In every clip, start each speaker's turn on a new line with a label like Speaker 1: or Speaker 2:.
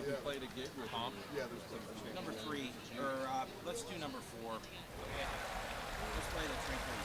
Speaker 1: played a gig with him.
Speaker 2: Yeah, there's
Speaker 3: number 3, or let's do number 4. Okay. Let's play the Twinkle.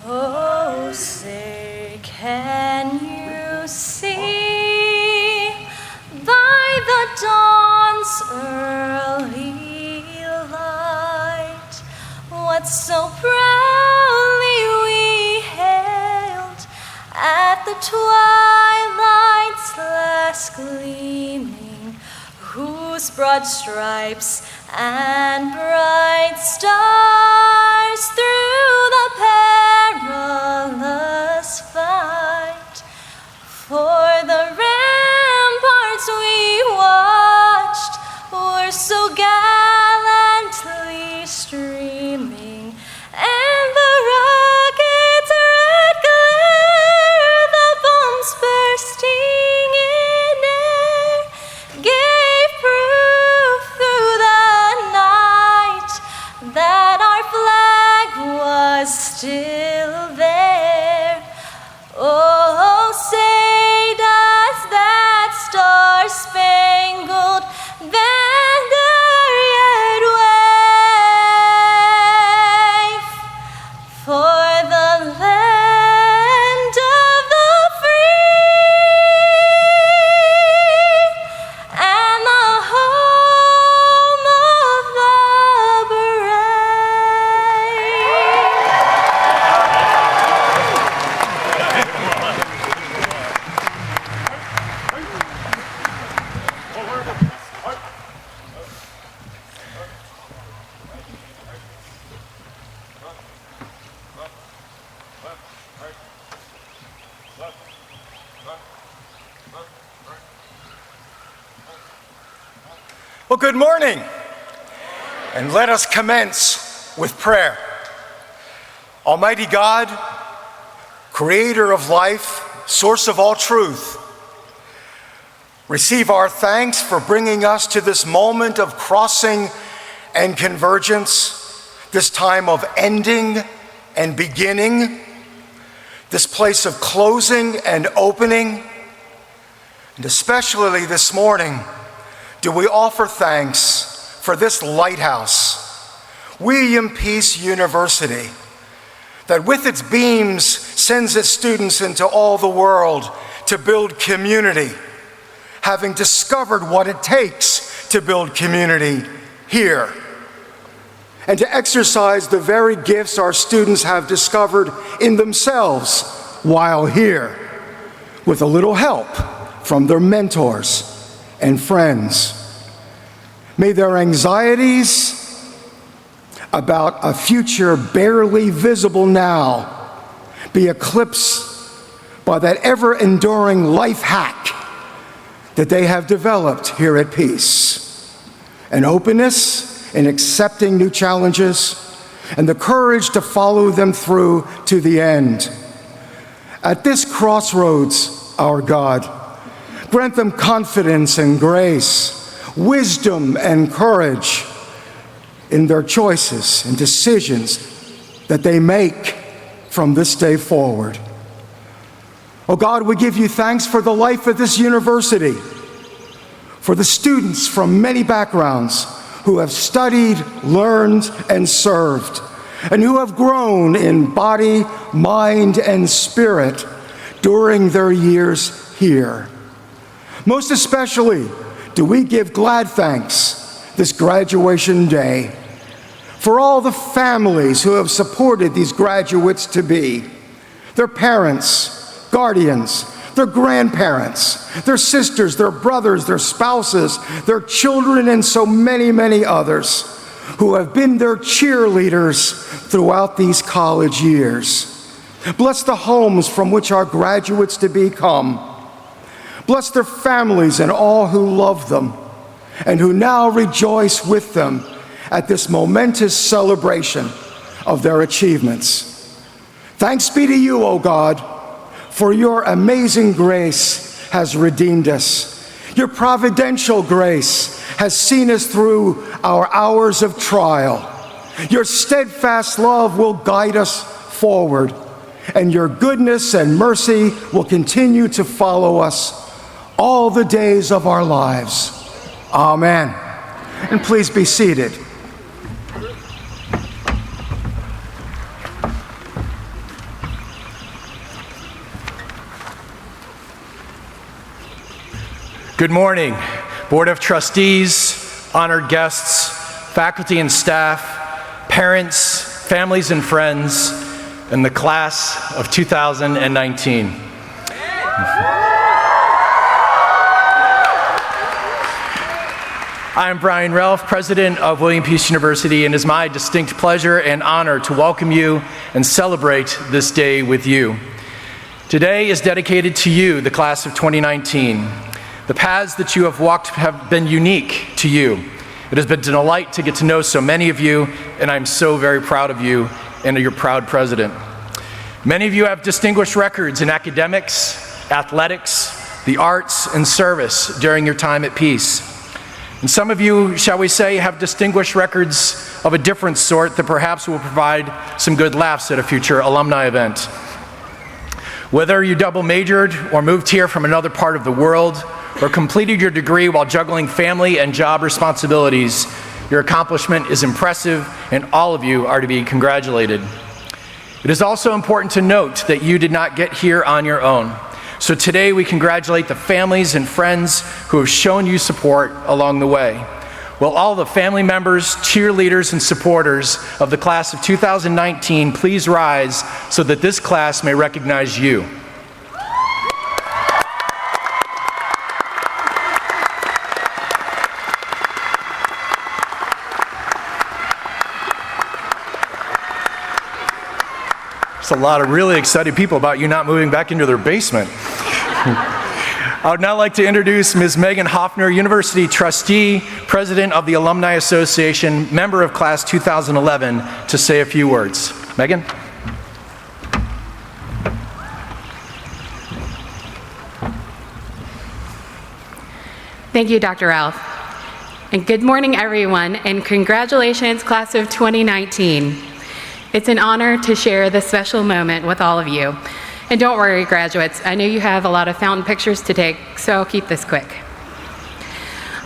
Speaker 1: Oh, say, can you see by the dawn's early light what so proudly we hailed at the twilight's last gleaming, whose broad stripes and bright stars through the perilous fight, for the ramparts we watched were so gallantly streaming, and the rockets' red glare, the bombs bursting in air, gave proof through the night that our flag was still there. Oh, say does that star-spangled banner yet wave for the land of the free and the home of the
Speaker 2: Well, good morning, and let us commence with prayer. Almighty God, creator of life, source of all truth, receive our thanks for bringing us to this moment of crossing and convergence, this time of ending and beginning, this place of closing and opening, and especially this morning, do we offer thanks for this lighthouse, William Peace University, that with its beams sends its students into all the world to build community, having discovered what it takes to build community here, and to exercise the very gifts our students have discovered in themselves while here, with a little help from their mentors and friends. May their anxieties about a future barely visible now be eclipsed by that ever-enduring life hack that they have developed here at Peace. An openness in accepting new challenges and the courage to follow them through to the end. At this crossroads, our God, grant them confidence and grace, wisdom and courage in their choices and decisions that they make from this day forward. Oh God, we give you thanks for the life of this university, for the students from many backgrounds who have studied, learned, and served, and who have grown in body, mind, and spirit during their years here. Most especially do we give glad thanks this graduation day, for all the families who have supported these graduates to be, their parents, guardians, their grandparents, their sisters, their brothers, their spouses, their children, and so many, many others who have been their cheerleaders throughout these college years. Bless the homes from which our graduates to be come. Bless their families and all who love them and who now rejoice with them at this momentous celebration of their achievements. Thanks be to you, O God, for your amazing grace has redeemed us. Your providential grace has seen us through our hours of trial. Your steadfast love will guide us forward, and your goodness and mercy will continue to follow us all the days of our lives. Amen. And please be seated.
Speaker 4: Good morning, Board of Trustees, honored guests, faculty and staff, parents, families and friends, and the class of 2019. I am Brian Ralph, President of William Peace University, and it is my distinct pleasure and honor to welcome you and celebrate this day with you. Today is dedicated to you, the class of 2019. The paths that you have walked have been unique to you. It has been a delight to get to know so many of you, and I'm so very proud of you and your proud president. Many of you have distinguished records in academics, athletics, the arts, and service during your time at Peace. And some of you, shall we say, have distinguished records of a different sort that perhaps will provide some good laughs at a future alumni event. Whether you double majored or moved here from another part of the world, or completed your degree while juggling family and job responsibilities, your accomplishment is impressive, and all of you are to be congratulated. It is also important to note that you did not get here on your own. So today we congratulate the families and friends who have shown you support along the way. Will all the family members, cheerleaders, and supporters of the class of 2019 please rise so that this class may recognize you. A lot of really excited people about you not moving back into their basement. I would now like to introduce Ms. Megan Hoffner, University Trustee, President of the Alumni Association, member of Class 2011, to say a few words. Megan?
Speaker 5: Thank you, Dr. Ralph. And good morning, everyone, and congratulations, Class of 2019. It's an honor to share this special moment with all of you. And don't worry, graduates, I know you have a lot of fountain pictures to take, so I'll keep this quick.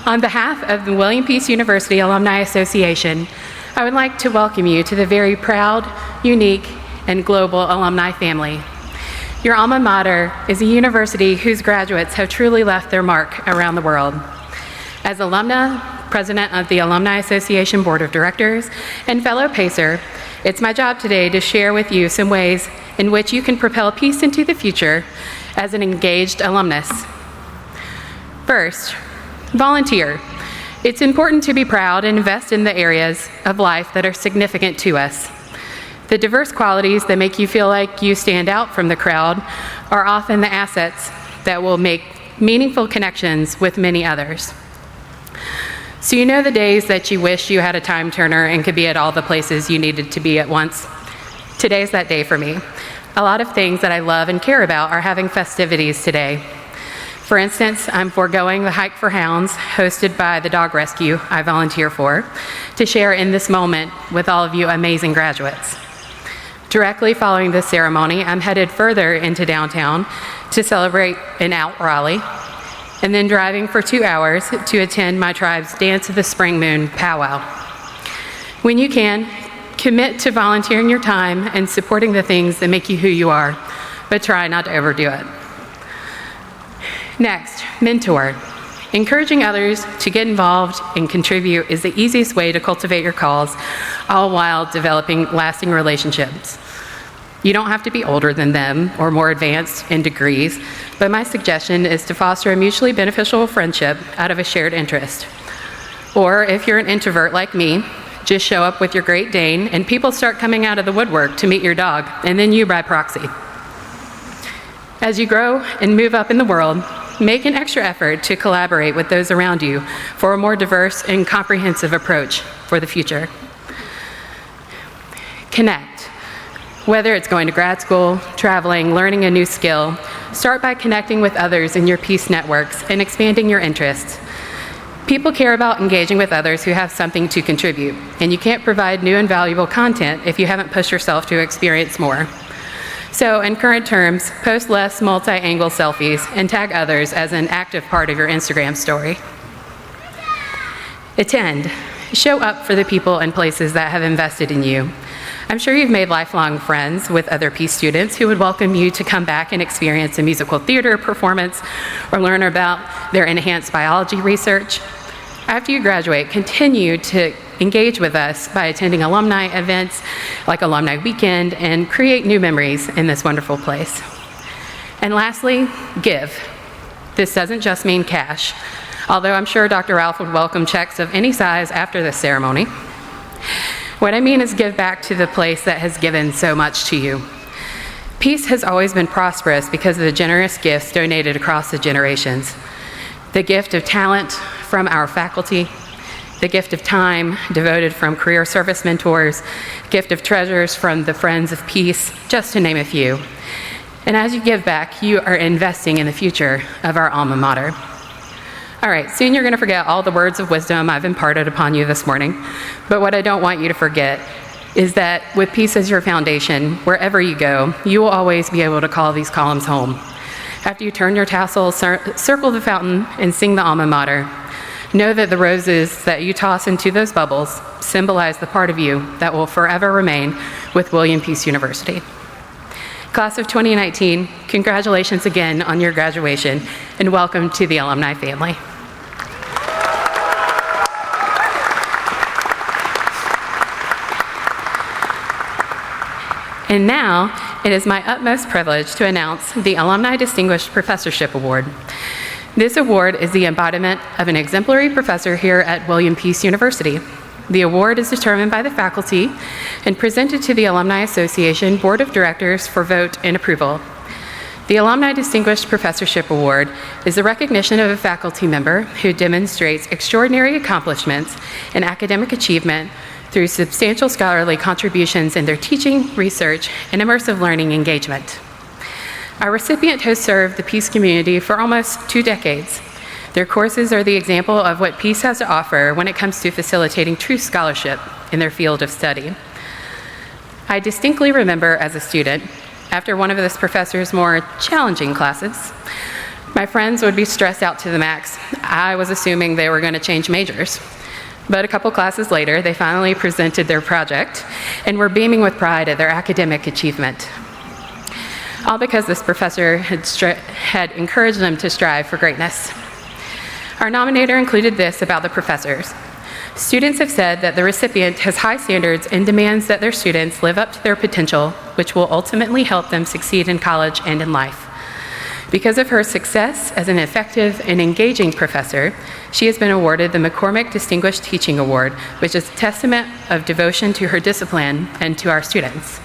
Speaker 5: On behalf of the William Peace University Alumni Association, I would like to welcome you to the very proud, unique, and global alumni family. Your alma mater is a university whose graduates have truly left their mark around the world. As alumna, President of the Alumni Association Board of Directors, and fellow PACER, it's my job today to share with you some ways in which you can propel peace into the future as an engaged alumnus. First, volunteer. It's important to be proud and invest in the areas of life that are significant to us. The diverse qualities that make you feel like you stand out from the crowd are often the assets that will make meaningful connections with many others. So you know the days that you wish you had a time turner and could be at all the places you needed to be at once? Today's that day for me. A lot of things that I love and care about are having festivities today. For instance, I'm foregoing the Hike for Hounds, hosted by the dog rescue I volunteer for, to share in this moment with all of you amazing graduates. Directly following this ceremony, I'm headed further into downtown to celebrate an out rally, and then driving for 2 hours to attend my tribe's Dance of the Spring Moon powwow. When you can, commit to volunteering your time and supporting the things that make you who you are, but try not to overdo it. Next, mentor. Encouraging others to get involved and contribute is the easiest way to cultivate your cause, all while developing lasting relationships. You don't have to be older than them or more advanced in degrees, but my suggestion is to foster a mutually beneficial friendship out of a shared interest. Or if you're an introvert like me, just show up with your Great Dane and people start coming out of the woodwork to meet your dog, and then you by proxy. As you grow and move up in the world, make an extra effort to collaborate with those around you for a more diverse and comprehensive approach for the future. Connect. Whether it's going to grad school, traveling, learning a new skill, start by connecting with others in your peace networks and expanding your interests. People care about engaging with others who have something to contribute, and you can't provide new and valuable content if you haven't pushed yourself to experience more. So in current terms, post less multi-angle selfies and tag others as an active part of your Instagram story. Attend. Show up for the people and places that have invested in you. I'm sure you've made lifelong friends with other Peace students who would welcome you to come back and experience a musical theater performance or learn about their enhanced biology research. After you graduate, continue to engage with us by attending alumni events like Alumni Weekend and create new memories in this wonderful place. And lastly, give. This doesn't just mean cash, although I'm sure Dr. Ralph would welcome checks of any size after this ceremony. What I mean is give back to the place that has given so much to you. Peace has always been prosperous because of the generous gifts donated across the generations. The gift of talent from our faculty, the gift of time devoted from career service mentors, gift of treasures from the Friends of Peace, just to name a few. And as you give back, you are investing in the future of our alma mater. All right, soon you're going to forget all the words of wisdom I've imparted upon you this morning, but what I don't want you to forget is that with peace as your foundation, wherever you go, you will always be able to call these columns home. After you turn your tassel, circle the fountain, and sing the alma mater, know that the roses that you toss into those bubbles symbolize the part of you that will forever remain with William Peace University. Class of 2019, congratulations again on your graduation, and welcome to the alumni family. And now, it is my utmost privilege to announce the Alumni Distinguished Professorship Award. This award is the embodiment of an exemplary professor here at William Peace University. The award is determined by the faculty and presented to the Alumni Association Board of Directors for vote and approval. The Alumni Distinguished Professorship Award is a recognition of a faculty member who demonstrates extraordinary accomplishments in academic achievement through substantial scholarly contributions in their teaching, research, and immersive learning engagement. Our recipient has served the Peace community for almost 2 decades. Their courses are the example of what Peace has to offer when it comes to facilitating true scholarship in their field of study. I distinctly remember as a student, after one of this professor's more challenging classes, my friends would be stressed out to the max. I was assuming they were going to change majors. But a couple classes later, they finally presented their project and were beaming with pride at their academic achievement. All because this professor had encouraged them to strive for greatness. Our nominator included this about the professors. Students have said that the recipient has high standards and demands that their students live up to their potential, which will ultimately help them succeed in college and in life. Because of her success as an effective and engaging professor, she has been awarded the McCormick Distinguished Teaching Award, which is a testament of devotion to her discipline and to our students.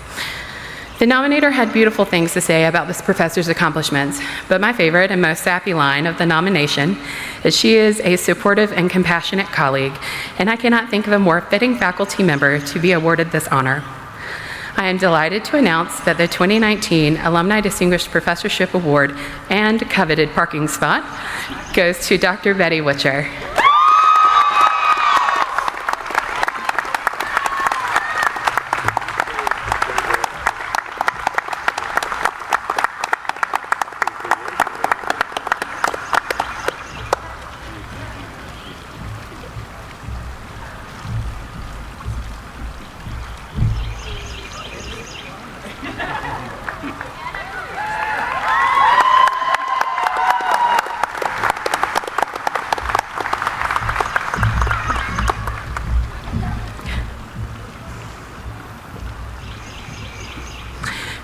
Speaker 5: The nominator had beautiful things to say about this professor's accomplishments, but my favorite and most sappy line of the nomination is she is a supportive and compassionate colleague, and I cannot think of a more fitting faculty member to be awarded this honor. I am delighted to announce that the 2019 Alumni Distinguished Professorship Award and coveted parking spot goes to Dr. Betty Witcher.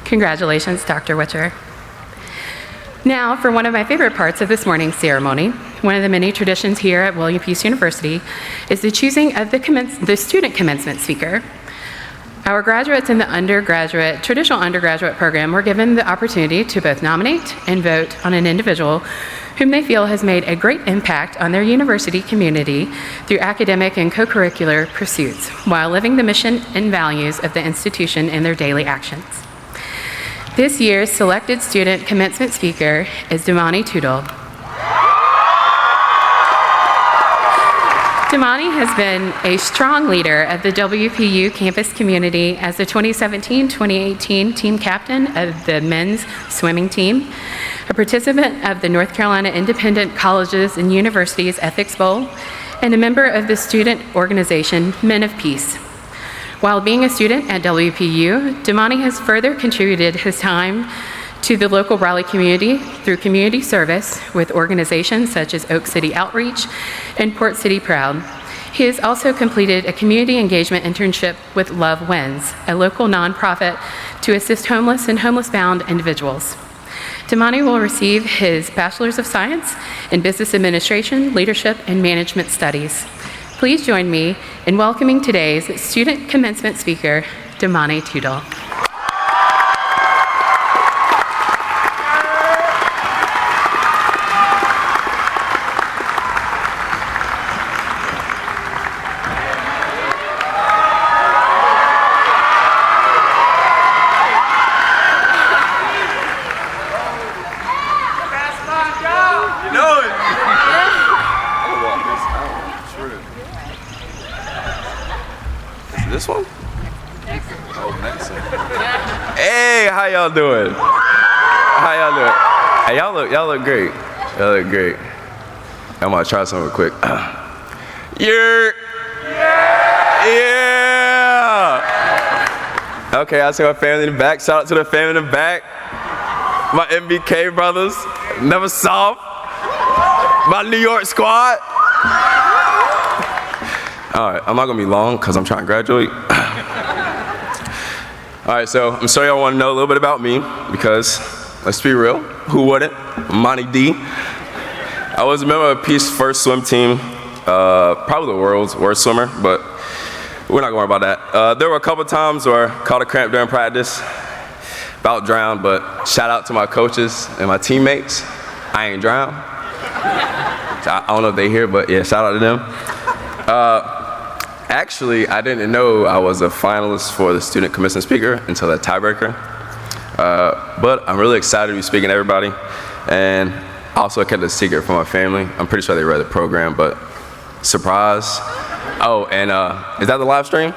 Speaker 5: Congratulations, Dr. Witcher. Now, for one of my favorite parts of this morning's ceremony, one of the many traditions here at William Peace University is the choosing of the student commencement speaker. Our graduates in the traditional undergraduate program were given the opportunity to both nominate and vote on an individual whom they feel has made a great impact on their university community through academic and co-curricular pursuits, while living the mission and values of the institution in their daily actions. This year's selected student commencement speaker is Damani Tudor. Damani has been a strong leader of the WPU campus community as the 2017-2018 team captain of the men's swimming team, a participant of the North Carolina Independent Colleges and Universities Ethics Bowl, and a member of the student organization Men of Peace. While being a student at WPU, Damani has further contributed his time to the local Raleigh community through community service with organizations such as Oak City Outreach and Port City Proud. He has also completed a community engagement internship with Love Wins, a local nonprofit to assist homeless and homeless-bound individuals. Damani will receive his Bachelor's of Science in Business Administration, Leadership, and Management Studies. Please join me in welcoming today's student commencement speaker, Damani Tudor.
Speaker 6: This one? Oh, next one. Hey, how y'all doing? How y'all doing? Hey, y'all look great. Y'all look great. I'm gonna try something real quick. Yeah. Okay, I see my family in the back. Shout out to the family in the back. My MBK brothers, never soft. My New York squad. All right, I'm not gonna be long because I'm trying to graduate. All right, so I'm sure y'all want to know a little bit about me because, let's be real, who wouldn't? Monty D. I was a member of Peace's first swim team, probably the world's worst swimmer, but we're not going to worry about that. There were a couple times where I caught a cramp during practice, about drowned, but shout out to my coaches and my teammates. I ain't drowned. I don't know if they here, but yeah, shout out to them. Actually, I didn't know I was a finalist for the student commencement speaker until that tiebreaker. But I'm really excited to be speaking to everybody. And I also kept it a secret from my family. I'm pretty sure they read the program, but surprise. Oh, and is that the live stream?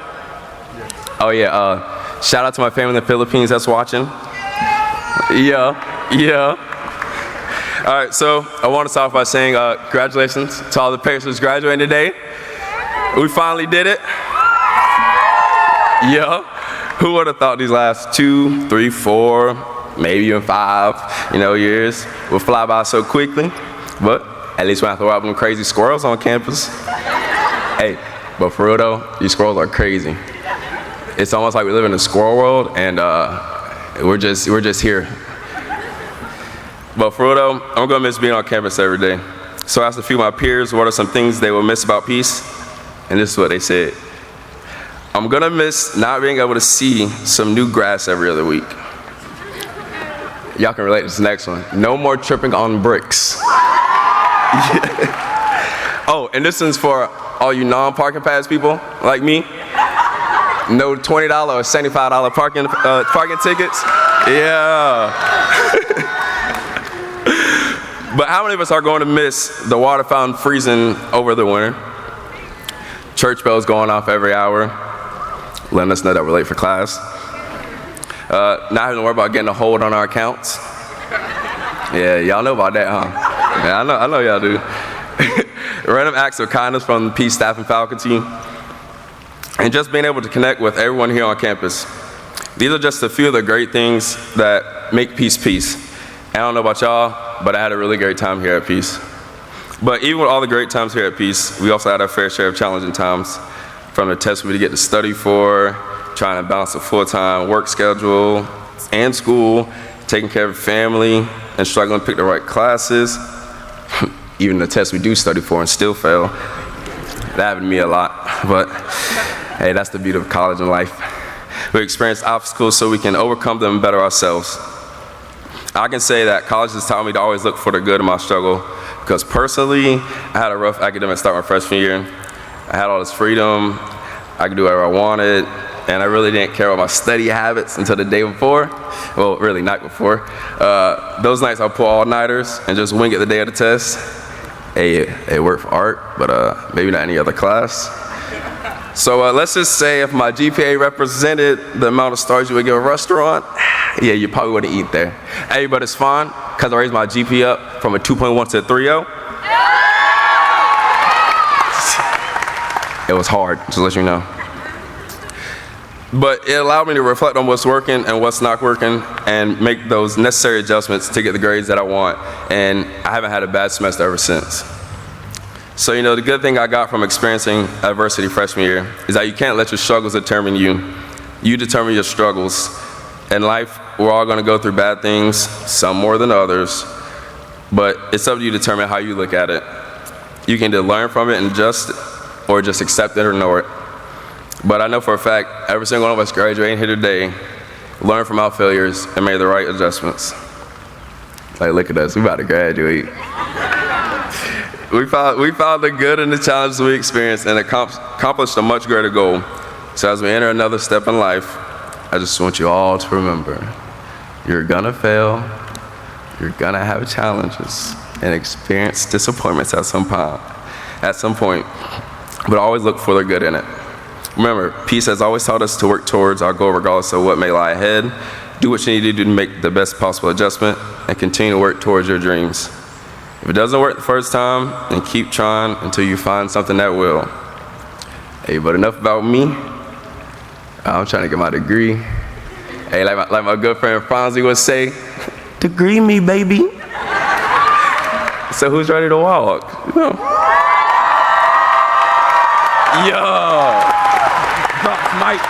Speaker 6: Oh yeah, shout out to my family in the Philippines that's watching. Yeah. All right, so I want to start off by saying congratulations to all the parents who's graduating today. We finally did it. Yeah. Who would have thought these last 2, 3, 4, maybe even 5, years would fly by so quickly? But at least we don't have to worry about them crazy squirrels on campus. Hey, but for real though, these squirrels are crazy. It's almost like we live in a squirrel world, and we're just here. But for real though, I'm gonna miss being on campus every day. So I asked a few of my peers what are some things they will miss about Peace. And this is what they said. I'm gonna miss not being able to see some new grass every other week. Y'all can relate to this next one. No more tripping on bricks. Oh, and this one's for all you non-parking pass people like me. No $20 or $75 parking tickets. Yeah. But how many of us are going to miss the water fountain freezing over the winter? Church bells going off every hour, letting us know that we're late for class. Not having to worry about getting a hold on our accounts. Yeah, y'all know about that, huh? Yeah, I know y'all do. Random acts of kindness from the Peace staff and faculty. And just being able to connect with everyone here on campus. These are just a few of the great things that make Peace Peace. I don't know about y'all, but I had a really great time here at Peace. But even with all the great times here at Peace, we also had our fair share of challenging times, from the tests we had to get to study for, trying to balance a full-time work schedule, and school, taking care of family, and struggling to pick the right classes. Even the tests we do study for and still fail. That happened to me a lot, but hey, that's the beauty of college and life. We experience obstacles so we can overcome them and better ourselves. I can say that college has taught me to always look for the good in my struggle, because personally, I had a rough academic start my freshman year. I had all this freedom, I could do whatever I wanted, and I really didn't care about my study habits until the day before. Well, really, night before. Those nights I'll pull all-nighters and just wing it the day of the test. Hey, it worked for art, but maybe not any other class. So let's just say if my GPA represented the amount of stars you would give a restaurant, yeah, you probably wouldn't eat there. Hey, but it's fine, because I raised my GPA up from a 2.1 to a 3.0. It was hard, just to let you know. But it allowed me to reflect on what's working and what's not working and make those necessary adjustments to get the grades that I want. And I haven't had a bad semester ever since. So, you know, the good thing I got from experiencing adversity freshman year is that you can't let your struggles determine you. You determine your struggles. In life, we're all gonna go through bad things, some more than others, but it's up to you to determine how you look at it. You can either learn from it and adjust it, or just accept it or ignore it. But I know for a fact, every single one of us graduating here today learned from our failures and made the right adjustments. Like, look at us, we about to graduate. We found the good in the challenges we experienced and accomplished a much greater goal. So as we enter another step in life, I just want you all to remember, you're gonna fail, you're gonna have challenges and experience disappointments at some point, but always look for the good in it. Remember, peace has always taught us to work towards our goal regardless of what may lie ahead. Do what you need to do to make the best possible adjustment and continue to work towards your dreams. If it doesn't work the first time, then keep trying until you find something that will. Hey, but enough about me. I'm trying to get my degree. Hey, like my good friend Fonzie would say, degree me, baby. So who's ready to walk? You know? Yo, drop mic.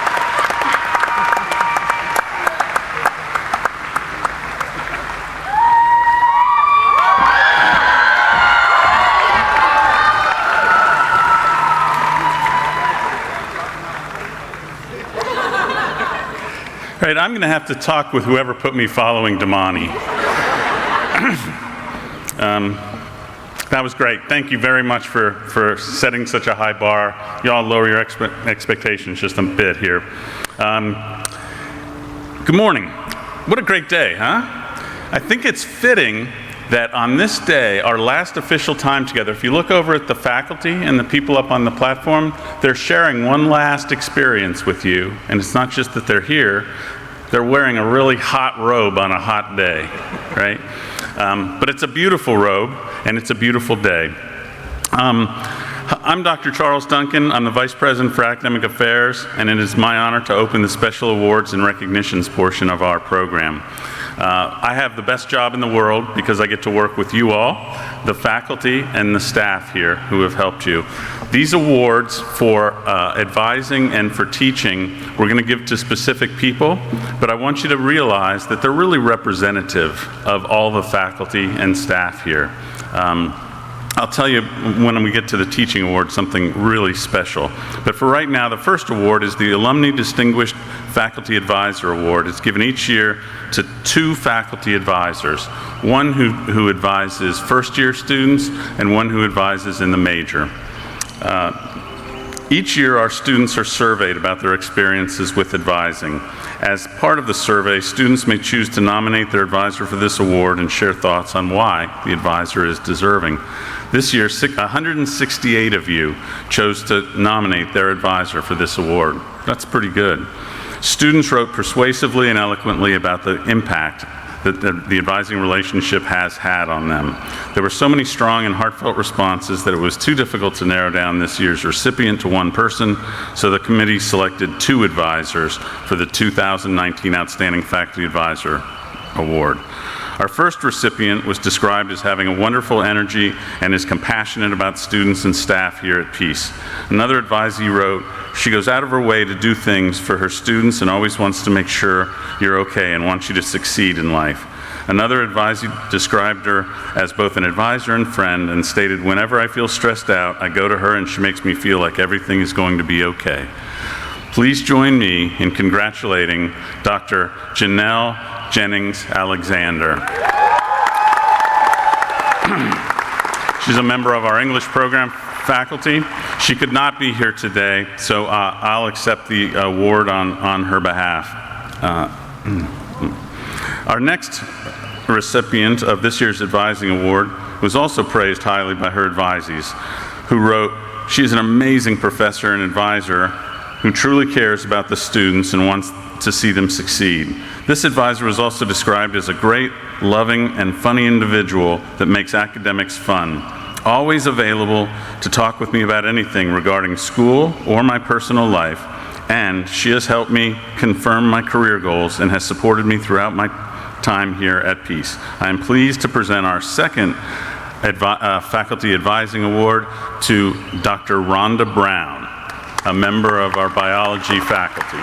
Speaker 7: All right, I'm going to have to talk with whoever put me following Damani. That was great. Thank you very much for setting such a high bar. Y'all lower your expectations just a bit here. Good morning. What a great day, huh? I think it's fitting that on this day, our last official time together, if you look over at the faculty and the people up on the platform, they're sharing one last experience with you. And it's not just that they're here, they're wearing a really hot robe on a hot day, right? But it's a beautiful robe, and it's a beautiful day. I'm Dr. Charles Duncan. I'm the Vice President for Academic Affairs, and it is my honor to open the Special Awards and Recognitions portion of our program. I have the best job in the world because I get to work with you all, the faculty and the staff here who have helped you. These awards for advising and for teaching, we're going to give to specific people, but I want you to realize that they're really representative of all the faculty and staff here. I'll tell you when we get to the teaching award something really special. But for right now, the first award is the Alumni Distinguished Faculty Advisor Award. It's given each year to 2 faculty advisors, one who advises first-year students and one who advises in the major. Each year, our students are surveyed about their experiences with advising. As part of the survey, students may choose to nominate their advisor for this award and share thoughts on why the advisor is deserving. This year, 168 of you chose to nominate their advisor for this award. That's pretty good. Students wrote persuasively and eloquently about the impact that the advising relationship has had on them. There were so many strong and heartfelt responses that it was too difficult to narrow down this year's recipient to one person, so the committee selected 2 advisors for the 2019 Outstanding Faculty Advisor Award. Our first recipient was described as having a wonderful energy and is compassionate about students and staff here at Peace. Another advisee wrote, She goes out of her way to do things for her students and always wants to make sure you're okay and wants you to succeed in life. Another advisee described her as both an advisor and friend and stated, "Whenever I feel stressed out, I go to her and she makes me feel like everything is going to be okay." Please join me in congratulating Dr. Janelle Jennings Alexander. She's a member of our English program faculty. She could not be here today, so I'll accept the award on her behalf. Our next recipient of this year's Advising Award was also praised highly by her advisees, who wrote, "She's an amazing professor and advisor who truly cares about the students and wants to see them succeed." This advisor was also described as a great, loving, and funny individual that makes academics fun. Always available to talk with me about anything regarding school or my personal life, and she has helped me confirm my career goals and has supported me throughout my time here at Peace. I am pleased to present our second Faculty Advising Award to Dr. Rhonda Brown, a member of our biology faculty.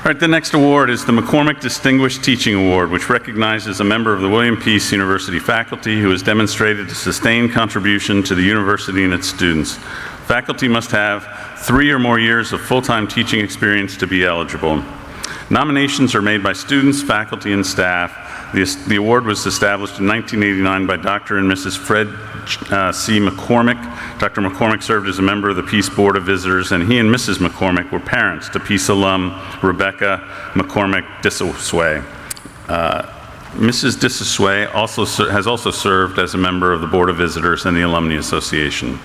Speaker 7: All right, the next award is the McCormick Distinguished Teaching Award, which recognizes a member of the William Peace University faculty who has demonstrated a sustained contribution to the university and its students. Faculty must have 3 or more years of full-time teaching experience to be eligible. Nominations are made by students, faculty, and staff. The award was established in 1989 by Dr. and Mrs. Fred C. McCormick. Dr. McCormick served as a member of the Peace Board of Visitors, and he and Mrs. McCormick were parents to Peace alum Rebecca McCormick Dissosway. Mrs. Dissosway has also served as a member of the Board of Visitors and the Alumni Association.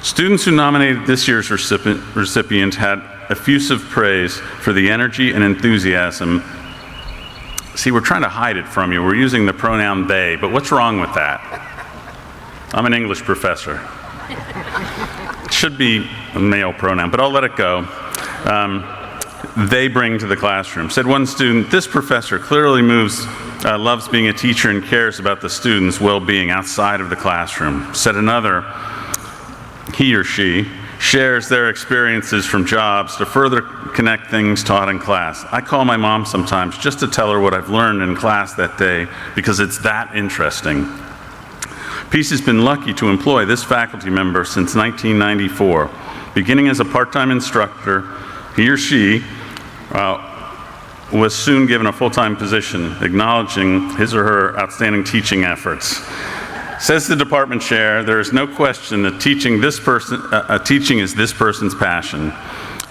Speaker 7: Students who nominated this year's recipient had effusive praise for the energy and enthusiasm. See, we're trying to hide it from you. We're using the pronoun they, but what's wrong with that? I'm an English professor. It should be a male pronoun, but I'll let it go. They bring to the classroom. Said one student, "This professor clearly loves being a teacher and cares about the students' well-being outside of the classroom." Said another, he or she shares their experiences from jobs to further connect things taught in class. "I call my mom sometimes just to tell her what I've learned in class that day because it's that interesting." Peace has been lucky to employ this faculty member since 1994. Beginning as a part-time instructor, he or she was soon given a full-time position, acknowledging his or her outstanding teaching efforts. Says the department chair, "There is no question that teaching is this person's passion.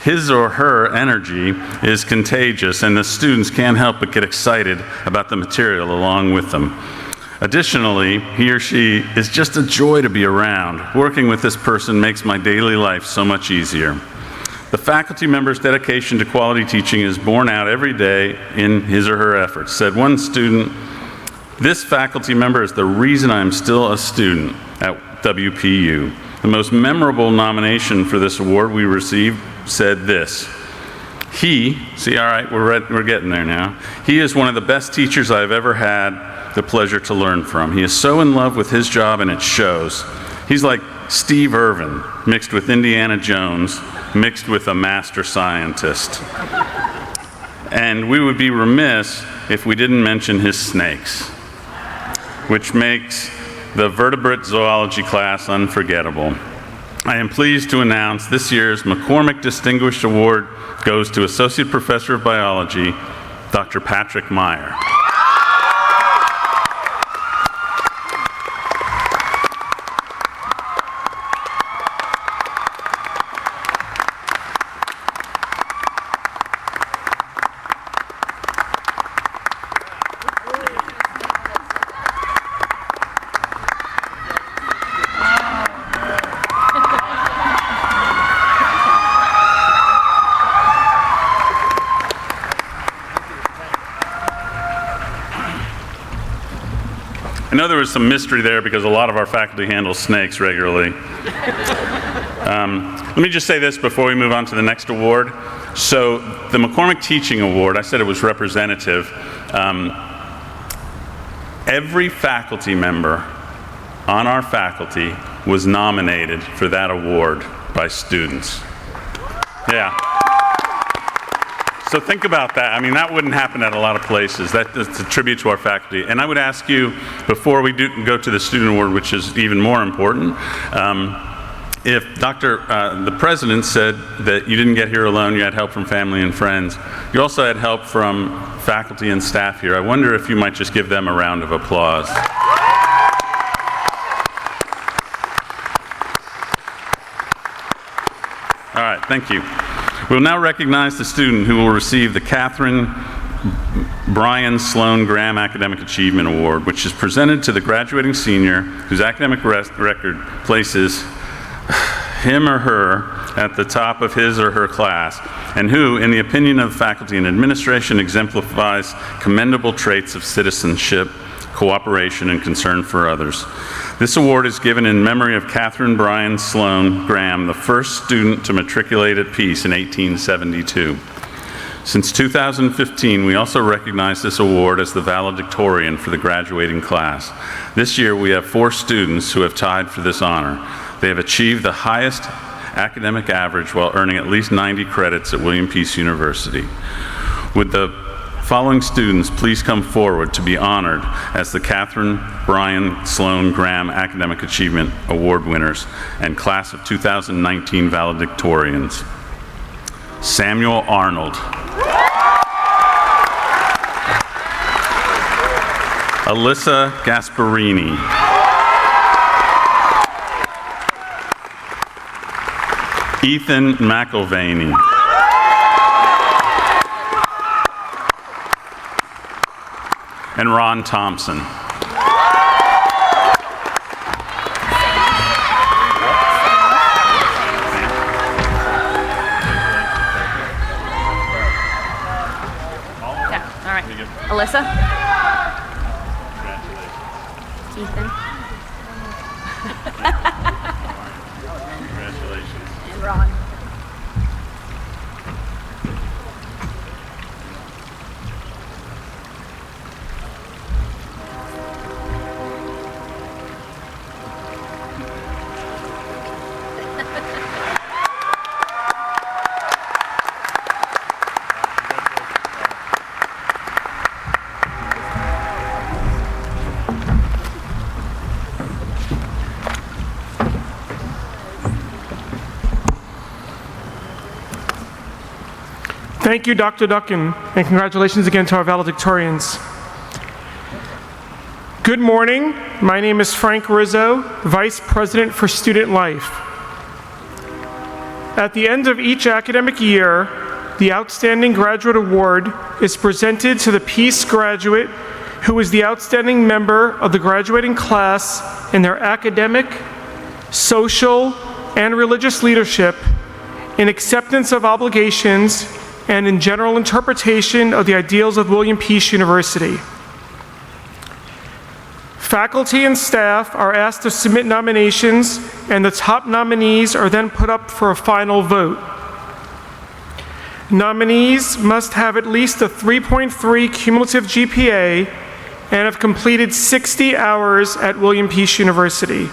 Speaker 7: His or her energy is contagious, and the students can't help but get excited about the material along with them. Additionally, he or she is just a joy to be around. Working with this person makes my daily life so much easier." The faculty member's dedication to quality teaching is borne out every day in his or her efforts. Said one student, "This faculty member is the reason I'm still a student at WPU." The most memorable nomination for this award we received said this, all right, we're getting there now. "He is one of the best teachers I've ever had the pleasure to learn from. He is so in love with his job and it shows. He's like Steve Irvin mixed with Indiana Jones, mixed with a master scientist. And we would be remiss if we didn't mention his snakes, which makes the vertebrate zoology class unforgettable." I am pleased to announce this year's McCormick Distinguished Award goes to Associate Professor of Biology, Dr. Patrick Meyer. I know there was some mystery there because a lot of our faculty handle snakes regularly. Let me just say this before we move on to the next award. So the McCormick Teaching Award, I said it was representative. Every faculty member on our faculty was nominated for that award by students. Yeah. So think about that. I mean, that wouldn't happen at a lot of places. That's a tribute to our faculty. And I would ask you, before we go to the student award, which is even more important, if the president said that you didn't get here alone, you had help from family and friends, you also had help from faculty and staff here. I wonder if you might just give them a round of applause. All right, thank you. We'll now recognize the student who will receive the Catherine Brian Sloan Graham Academic Achievement Award, which is presented to the graduating senior whose academic record places him or her at the top of his or her class, and who, in the opinion of faculty and administration, exemplifies commendable traits of citizenship, cooperation, and concern for others. This award is given in memory of Catherine Brian Sloan Graham, the first student to matriculate at Peace in 1872. Since 2015, we also recognize this award as the valedictorian for the graduating class. This year, we have 4 students who have tied for this honor. They have achieved the highest academic average while earning at least 90 credits at William Peace University. Would the following students please come forward to be honored as the Catherine Brian Sloan Graham Academic Achievement Award winners and class of 2019 valedictorians? Samuel Arnold. Alyssa Gasparini. Ethan McIlvaney. And Ron Thompson.
Speaker 8: Yeah, all right. Alyssa? Ethan?
Speaker 7: Congratulations.
Speaker 8: And Ron.
Speaker 9: Thank you, Dr. Duckin, and congratulations again to our valedictorians. Good morning. My name is Frank Rizzo, Vice President for Student Life. At the end of each academic year, the Outstanding Graduate Award is presented to the Peace graduate who is the outstanding member of the graduating class in their academic, social, and religious leadership, in acceptance of obligations, and in general interpretation of the ideals of William Peace University. Faculty and staff are asked to submit nominations, and the top nominees are then put up for a final vote. Nominees must have at least a 3.3 cumulative GPA and have completed 60 hours at William Peace University.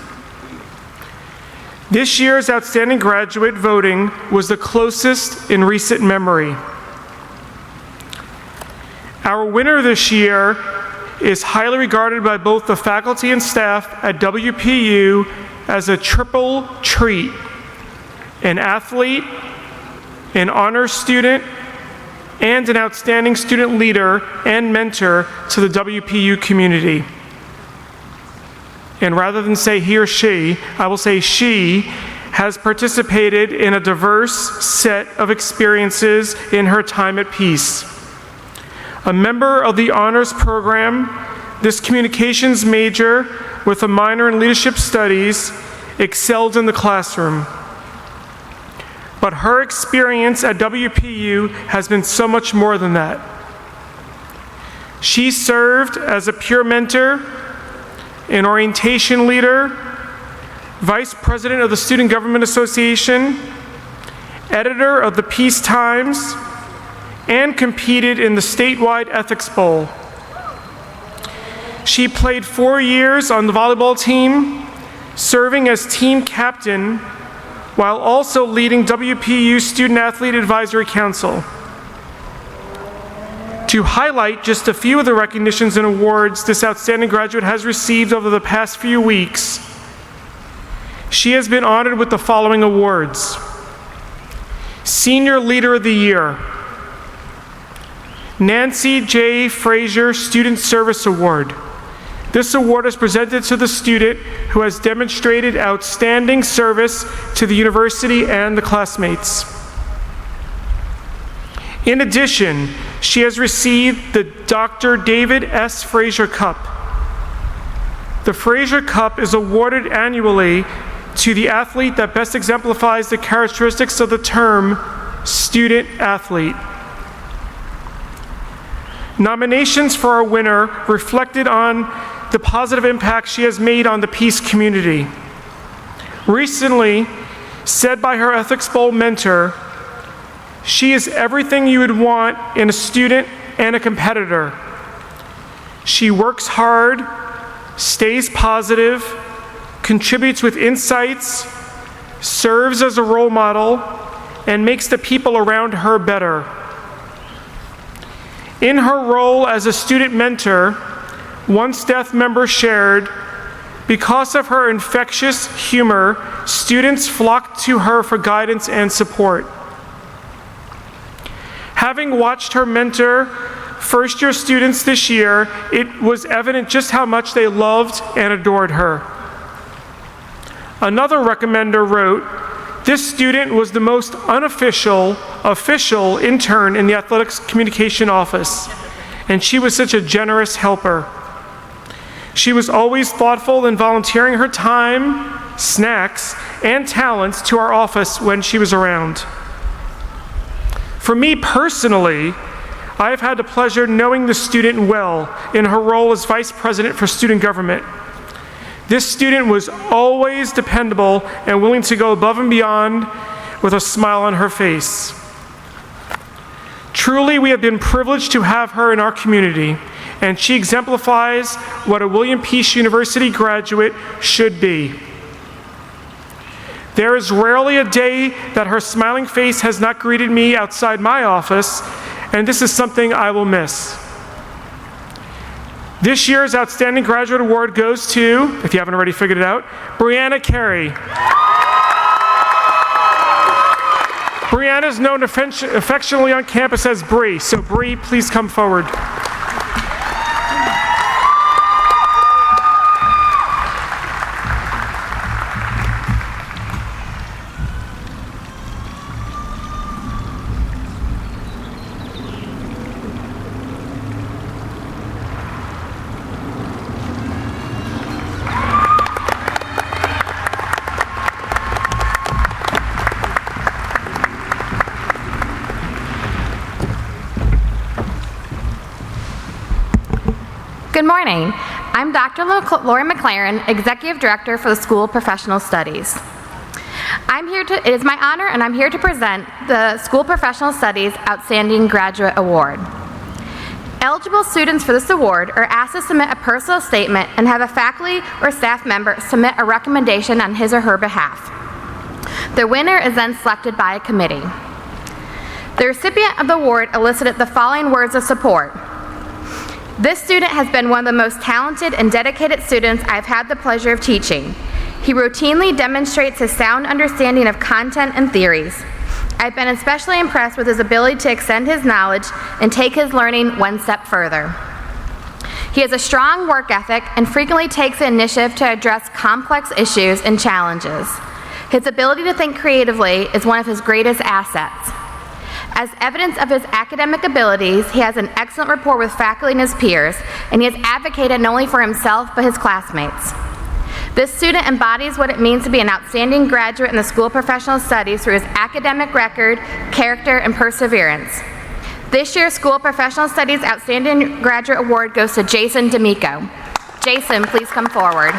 Speaker 9: This year's outstanding graduate voting was the closest in recent memory. Our winner this year is highly regarded by both the faculty and staff at WPU as a triple treat: an athlete, an honors student, and an outstanding student leader and mentor to the WPU community. And rather than say he or she, I will say she has participated in a diverse set of experiences in her time at Peace. A member of the honors program, this communications major with a minor in leadership studies excelled in the classroom. But her experience at WPU has been so much more than that. She served as a peer mentor, an orientation leader, vice president of the Student Government Association, editor of the Peace Times, and competed in the statewide Ethics Bowl. She played 4 years on the volleyball team, serving as team captain while also leading WPU Student Athlete Advisory Council. To highlight just a few of the recognitions and awards this outstanding graduate has received over the past few weeks, she has been honored with the following awards: Senior Leader of the Year, Nancy J. Frazier Student Service Award. This award is presented to the student who has demonstrated outstanding service to the university and the classmates. In addition, she has received the Dr. David S. Frazier Cup. The Frazier Cup is awarded annually to the athlete that best exemplifies the characteristics of the term student athlete. Nominations for our winner reflected on the positive impact she has made on the peace community. Recently, said by her Ethics Bowl mentor, she is everything you would want in a student and a competitor. She works hard, stays positive, contributes with insights, serves as a role model, and makes the people around her better. In her role as a student mentor, one staff member shared, because of her infectious humor, students flocked to her for guidance and support. Having watched her mentor first-year students this year, it was evident just how much they loved and adored her. Another recommender wrote, "This student was the most unofficial intern in the athletics communication office, and she was such a generous helper. She was always thoughtful in volunteering her time, snacks, and talents to our office when she was around." For me personally, I have had the pleasure of knowing the student well in her role as Vice President for Student Government. This student was always dependable and willing to go above and beyond with a smile on her face. Truly, we have been privileged to have her in our community, and she exemplifies what a William Peace University graduate should be. There is rarely a day that her smiling face has not greeted me outside my office, and this is something I will miss. This year's Outstanding Graduate Award goes to, if you haven't already figured it out, Brianna Carey. Brianna is known affectionately on campus as Bree, so Bree, please come forward.
Speaker 8: Good morning. I'm Dr. Lori McLaren, Executive Director for the School of Professional Studies. It is my honor, and I'm here to present the School of Professional Studies Outstanding Graduate Award. Eligible students for this award are asked to submit a personal statement and have a faculty or staff member submit a recommendation on his or her behalf. The winner is then selected by a committee. The recipient of the award elicited the following words of support. "This student has been one of the most talented and dedicated students I've had the pleasure of teaching. He routinely demonstrates his sound understanding of content and theories. I've been especially impressed with his ability to extend his knowledge and take his learning one step further. He has a strong work ethic and frequently takes the initiative to address complex issues and challenges. His ability to think creatively is one of his greatest assets. As evidence of his academic abilities, he has an excellent rapport with faculty and his peers, and he has advocated not only for himself but his classmates. This student embodies what it means to be an outstanding graduate in the School of Professional Studies through his academic record, character, and perseverance. This year's School of Professional Studies Outstanding Graduate Award goes to Jason D'Amico." Jason, please come forward.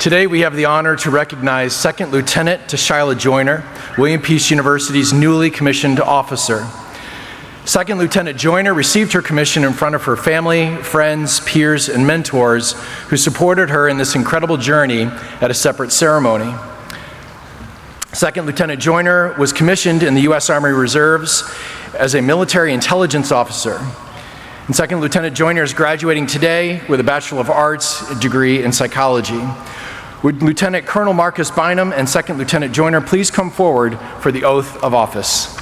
Speaker 4: Today we have the honor to recognize Second Lieutenant Tashyla Joyner, William Peace University's newly commissioned officer. Second Lieutenant Joyner received her commission in front of her family, friends, peers, and mentors who supported her in this incredible journey at a separate ceremony. Second Lieutenant Joyner was commissioned in the U.S. Army Reserves as a military intelligence officer. And Second Lieutenant Joyner is graduating today with a Bachelor of Arts degree in psychology. Would Lieutenant Colonel Marcus Bynum and Second Lieutenant Joyner please come forward for the oath of office?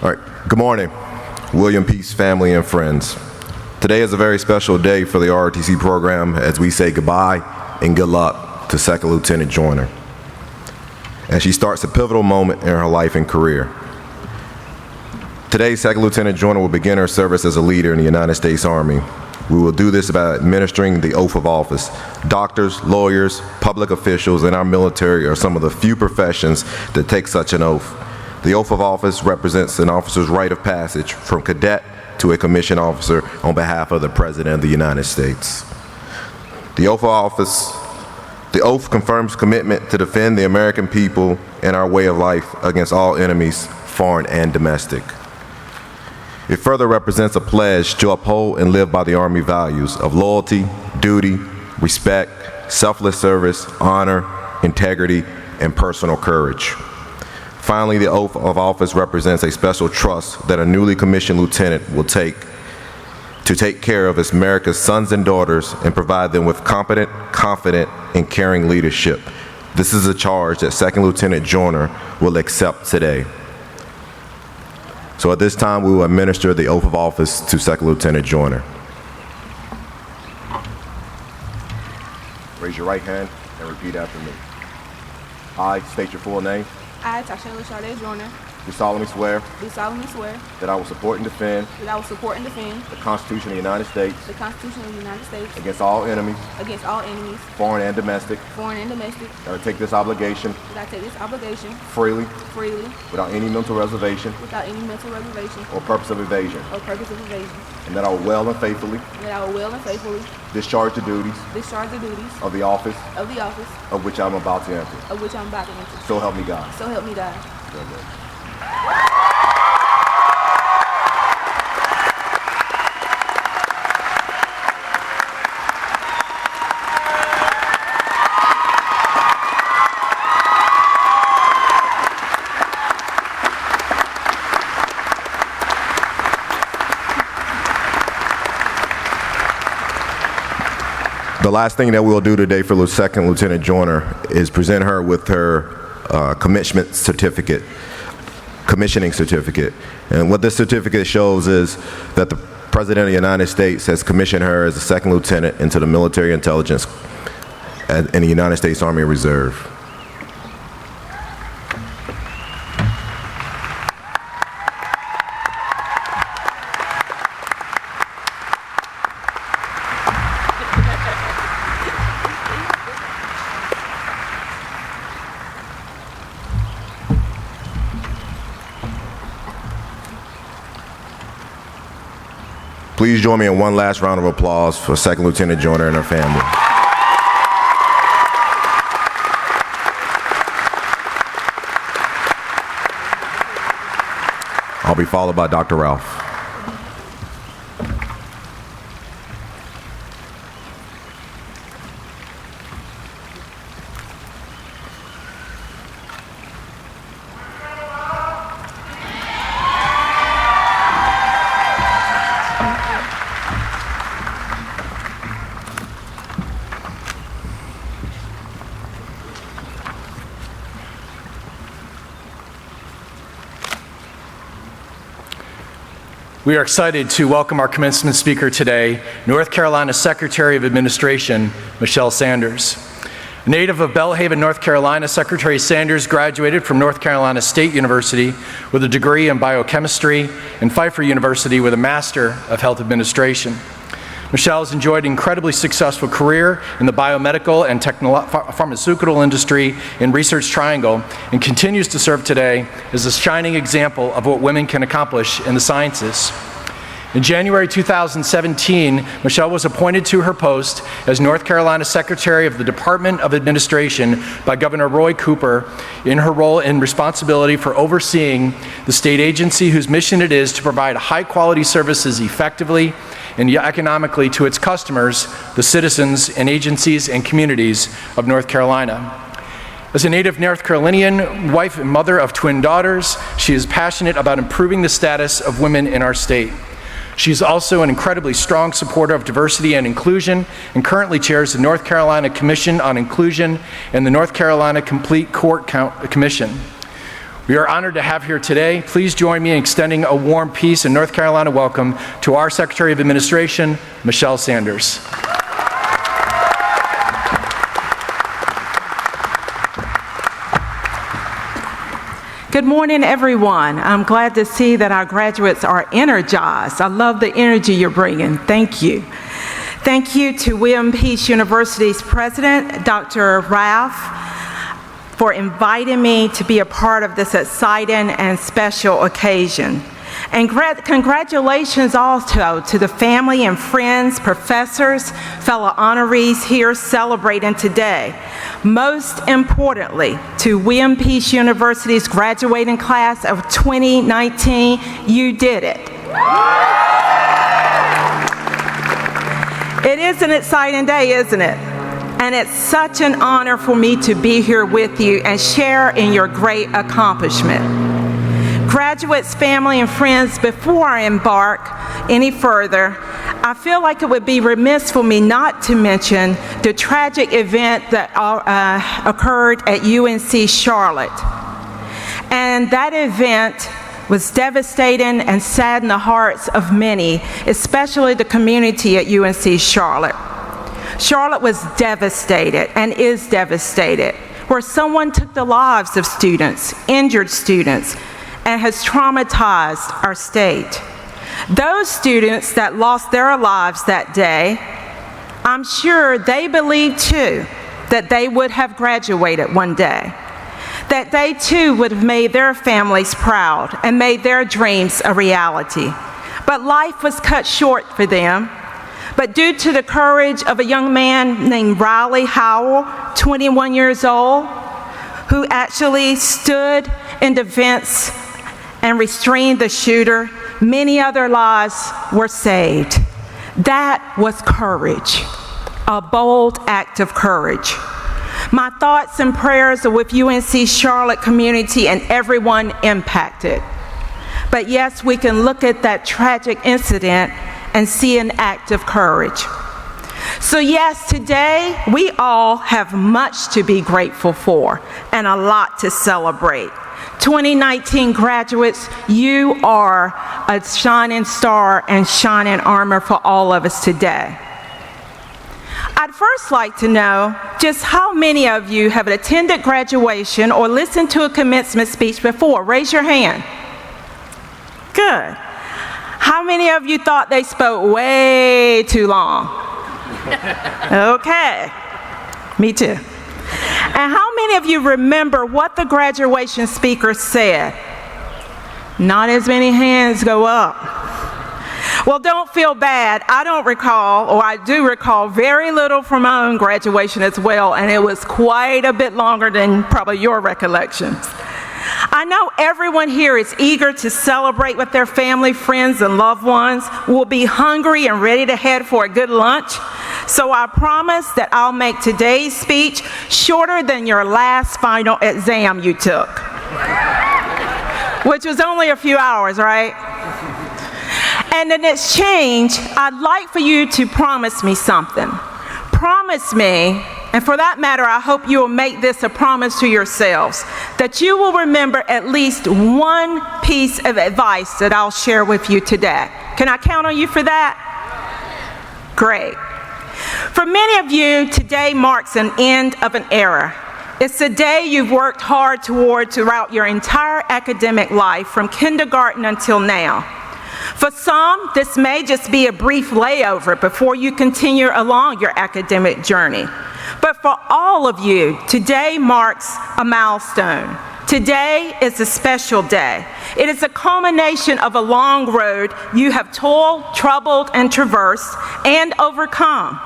Speaker 10: All right, good morning, William Peace family and friends. Today is a very special day for the ROTC program as we say goodbye and good luck to Second Lieutenant Joyner as she starts a pivotal moment in her life and career. Today, Second Lieutenant Joyner will begin her service as a leader in the United States Army. We will do this by administering the oath of office. Doctors, lawyers, public officials, and our military are some of the few professions that take such an oath. The oath of office represents an officer's rite of passage from cadet to a commissioned officer on behalf of the President of the United States. The oath of office, the oath confirms commitment to defend the American people and our way of life against all enemies, foreign and domestic. It further represents a pledge to uphold and live by the Army values of loyalty, duty, respect, selfless service, honor, integrity, and personal courage. Finally, the oath of office represents a special trust that a newly commissioned lieutenant will take to take care of America's sons and daughters and provide them with competent, confident, and caring leadership. This is a charge that Second Lieutenant Joyner will accept today. So at this time, we will administer the oath of office to Second Lieutenant Joyner. Raise your right hand and repeat after me. I state your full name.
Speaker 11: I, Tashyla Joyner,
Speaker 10: Do solemnly swear
Speaker 11: that I will support and defend
Speaker 10: the Constitution of the United States against all enemies, foreign and domestic, that I take this obligation freely without any mental reservation or purpose of evasion, and that I will well and faithfully discharge the duties of the office of which I'm about to enter. So help me God. Very good. The last thing that we'll do today for Second Lieutenant Joyner is present her with her commissioning certificate. And what this certificate shows is that the President of the United States has commissioned her as a second lieutenant into the military intelligence in the United States Army Reserve. Please join me in one last round of applause for Second Lieutenant Joyner and her family. I'll be followed by Dr. Ralph.
Speaker 4: We are excited to welcome our commencement speaker today, North Carolina Secretary of Administration, Machelle Sanders. A native of Belhaven, North Carolina, Secretary Sanders graduated from North Carolina State University with a degree in biochemistry and Pfeiffer University with a Master of Health Administration. Machelle has enjoyed an incredibly successful career in the biomedical and pharmaceutical industry in Research Triangle and continues to serve today as a shining example of what women can accomplish in the sciences. In January 2017, Machelle was appointed to her post as North Carolina Secretary of the Department of Administration by Governor Roy Cooper in her role and responsibility for overseeing the state agency whose mission it is to provide high-quality services effectively and economically to its customers, the citizens and agencies and communities of North Carolina. As a native North Carolinian, wife and mother of twin daughters, she is passionate about improving the status of women in our state. She is also an incredibly strong supporter of diversity and inclusion and currently chairs the North Carolina Commission on Inclusion and the North Carolina Complete Court Commission. We are honored to have here today. Please join me in extending a warm peace and North Carolina welcome to our Secretary of Administration, Machelle Sanders.
Speaker 12: Good morning, everyone. I'm glad to see that our graduates are energized. I love the energy you're bringing. Thank you. Thank you to William Peace University's president, Dr. Ralph, for inviting me to be a part of this exciting and special occasion. And congratulations also to the family and friends, professors, fellow honorees here celebrating today. Most importantly, to William Peace University's graduating class of 2019, you did it. It is an exciting day, isn't it? And it's such an honor for me to be here with you and share in your great accomplishment. Graduates, family, and friends, before I embark any further, I feel like it would be remiss for me not to mention the tragic event that occurred at UNC Charlotte. And that event was devastating and saddened the hearts of many, especially the community at UNC Charlotte. Charlotte was devastated and is devastated, where someone took the lives of students, injured students, and has traumatized our state. Those students that lost their lives that day, I'm sure they believed too that they would have graduated one day, that they too would have made their families proud and made their dreams a reality. But life was cut short for them. But due to the courage of a young man named Riley Howell, 21 years old, who actually stood in defense and restrained the shooter, many other lives were saved. That was courage, a bold act of courage. My thoughts and prayers are with UNC Charlotte community and everyone impacted. But yes, we can look at that tragic incident and see an act of courage. So yes, today we all have much to be grateful for and a lot to celebrate. 2019 graduates, you are a shining star and shining armor for all of us today. I'd first like to know just how many of you have attended graduation or listened to a commencement speech before? Raise your hand. Good. How many of you thought they spoke way too long? Okay, me too. And how many of you remember what the graduation speaker said? Not as many hands go up. Well, don't feel bad. I don't recall, or I do recall very little from my own graduation as well, and it was quite a bit longer than probably your recollections. I know everyone here is eager to celebrate with their family, friends, and loved ones, will be hungry and ready to head for a good lunch. So I promise that I'll make today's speech shorter than your last final exam you took, which was only a few hours, right? And in exchange, I'd like for you to promise me something. Promise me, and for that matter, I hope you will make this a promise to yourselves, that you will remember at least one piece of advice that I'll share with you today. Can I count on you for that? Great. For many of you, today marks an end of an era. It's a day you've worked hard toward throughout your entire academic life, from kindergarten until now. For some, this may just be a brief layover before you continue along your academic journey. But for all of you, today marks a milestone. Today is a special day. It is a culmination of a long road you have toiled, troubled, and traversed, and overcome,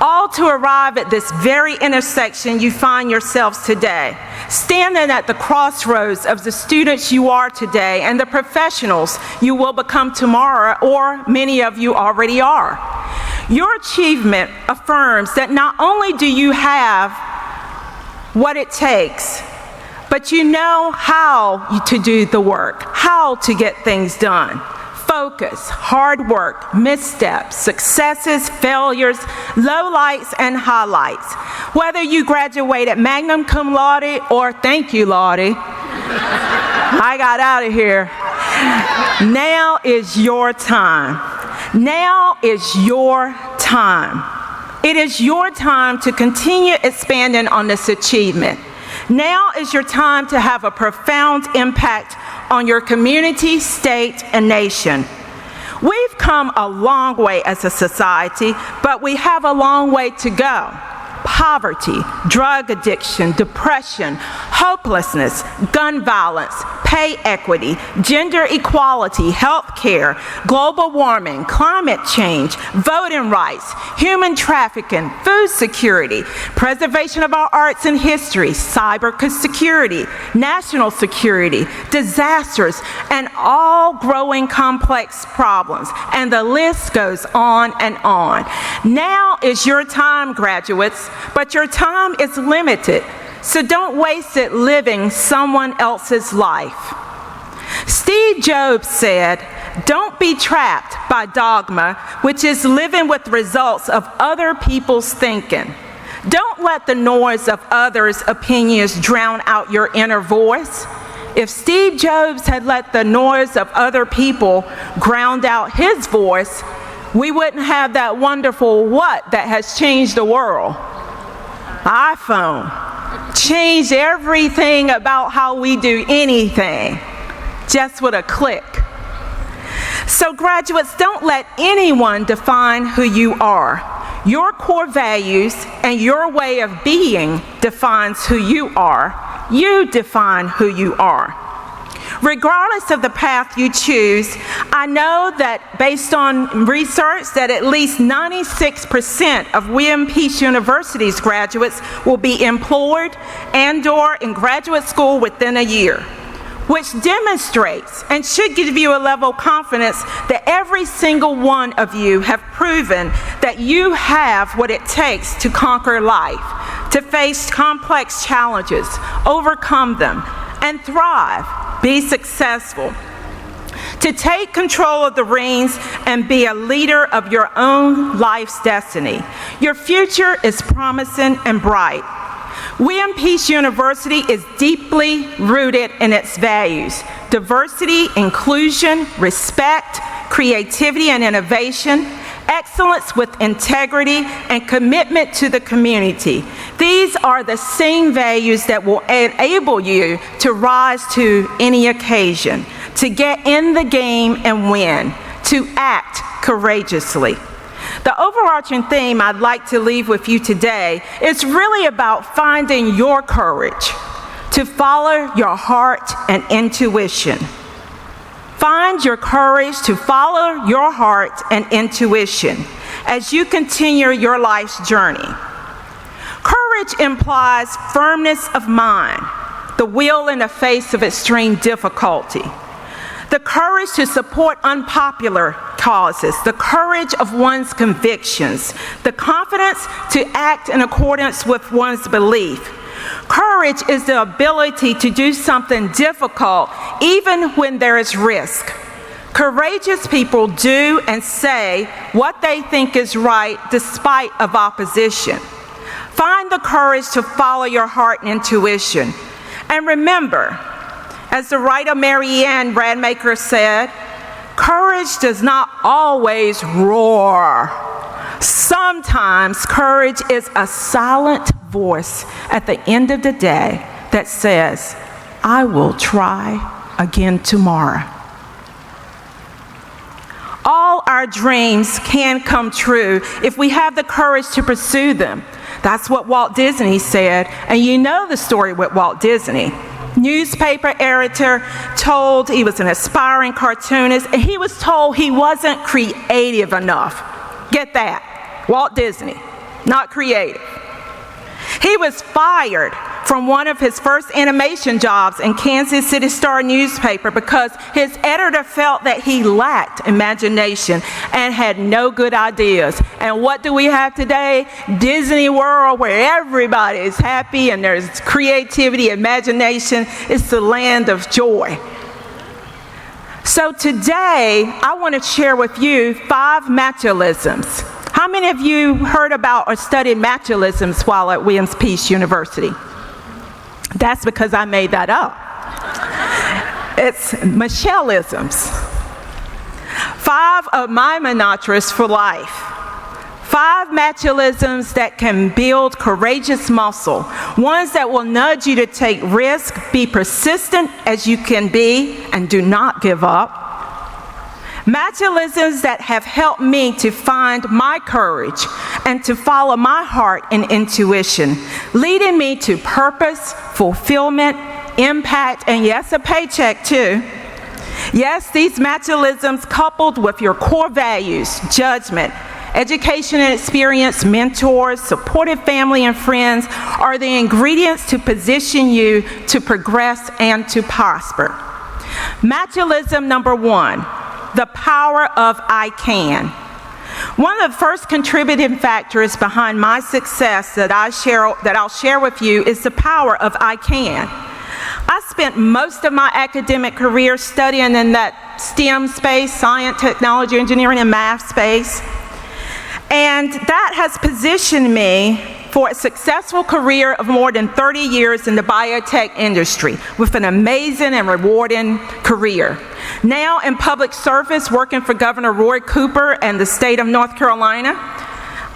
Speaker 12: all to arrive at this very intersection you find yourselves today, standing at the crossroads of the students you are today and the professionals you will become tomorrow, or many of you already are. Your achievement affirms that not only do you have what it takes, but you know how to do the work, how to get things done. Focus, hard work, missteps, successes, failures, lowlights, and highlights. Whether you graduated magna cum laude or thank you, Lottie, I got out of here. Now is your time. Now is your time. It is your time to continue expanding on this achievement. Now is your time to have a profound impact on your community, state, and nation. We've come a long way as a society, but we have a long way to go. Poverty, drug addiction, depression, hopelessness, gun violence, pay equity, gender equality, health care, global warming, climate change, voting rights, human trafficking, food security, preservation of our arts and history, cyber security, national security, disasters, and all growing complex problems. And the list goes on and on. Now is your time, graduates, but your time is limited, so don't waste it living someone else's life. Steve Jobs said, "Don't be trapped by dogma, which is living with results of other people's thinking. Don't let the noise of others' opinions drown out your inner voice." If Steve Jobs had let the noise of other people drown out his voice, we wouldn't have that wonderful what that has changed the world. iPhone changed everything about how we do anything, just with a click. So graduates, don't let anyone define who you are. Your core values and your way of being defines who you are. You define who you are. Regardless of the path you choose, I know that based on research that at least 96% of William Peace University's graduates will be employed and/or in graduate school within a year, which demonstrates and should give you a level of confidence that every single one of you have proven that you have what it takes to conquer life, to face complex challenges, overcome them, and thrive, be successful, to take control of the reins and be a leader of your own life's destiny. Your future is promising and bright. William Peace University is deeply rooted in its values: diversity, inclusion, respect, creativity and innovation, excellence with integrity, and commitment to the community. These are the same values that will enable you to rise to any occasion, to get in the game and win, to act courageously. The overarching theme I'd like to leave with you today is really about finding your courage to follow your heart and intuition. Find your courage to follow your heart and intuition as you continue your life's journey. Courage implies firmness of mind, the will in the face of extreme difficulty, the courage to support unpopular causes, the courage of one's convictions, the confidence to act in accordance with one's belief. Courage is the ability to do something difficult even when there is risk. Courageous people do and say what they think is right despite of opposition. Find the courage to follow your heart and intuition. And remember, as the writer Mary Ann Radmacher said, courage does not always roar. Sometimes courage is a silent voice at the end of the day that says, I will try again tomorrow. All our dreams can come true if we have the courage to pursue them. That's what Walt Disney said, and you know the story with Walt Disney. Newspaper editor told he was an aspiring cartoonist, and he was told he wasn't creative enough. Get that? Walt Disney, not creative. He was fired from one of his first animation jobs in Kansas City Star newspaper because his editor felt that he lacked imagination and had no good ideas. And what do we have today? Disney World, where everybody is happy and there's creativity, imagination. It's the land of joy. So today, I want to share with you 5 Machiavellisms. How many of you heard about or studied Machiavellisms while at Williams Peace University? That's because I made that up. It's Michelleisms. 5 of my mantras for life. 5 Machiavellisms that can build courageous muscle. Ones that will nudge you to take risk, be persistent as you can be, and do not give up. Machiavellisms that have helped me to find my courage and to follow my heart and intuition, leading me to purpose, fulfillment, impact, and yes, a paycheck too. Yes, these Machiavellisms coupled with your core values, judgment, education and experience, mentors, supportive family and friends are the ingredients to position you to progress and to prosper. Machiavellism number 1. The power of I can. One of the first contributing factors behind my success that I'll share with you is the power of I can. I spent most of my academic career studying in that STEM space, science, technology, engineering, and math space. And that has positioned me for a successful career of more than 30 years in the biotech industry with an amazing and rewarding career. Now in public service, working for Governor Roy Cooper and the state of North Carolina,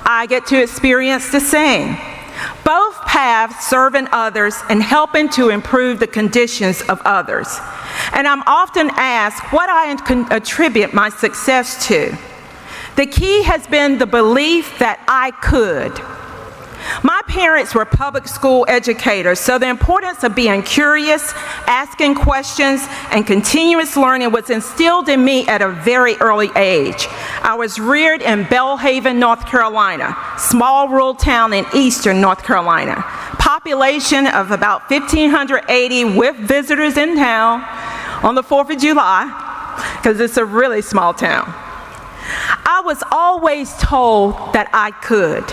Speaker 12: I get to experience the same. Both paths serving others and helping to improve the conditions of others. And I'm often asked what I can attribute my success to. The key has been the belief that I could. My parents were public school educators, so the importance of being curious, asking questions, and continuous learning was instilled in me at a very early age. I was reared in Belhaven, North Carolina, small rural town in eastern North Carolina. Population of about 1,580 with visitors in town on the 4th of July, because it's a really small town. I was always told that I could.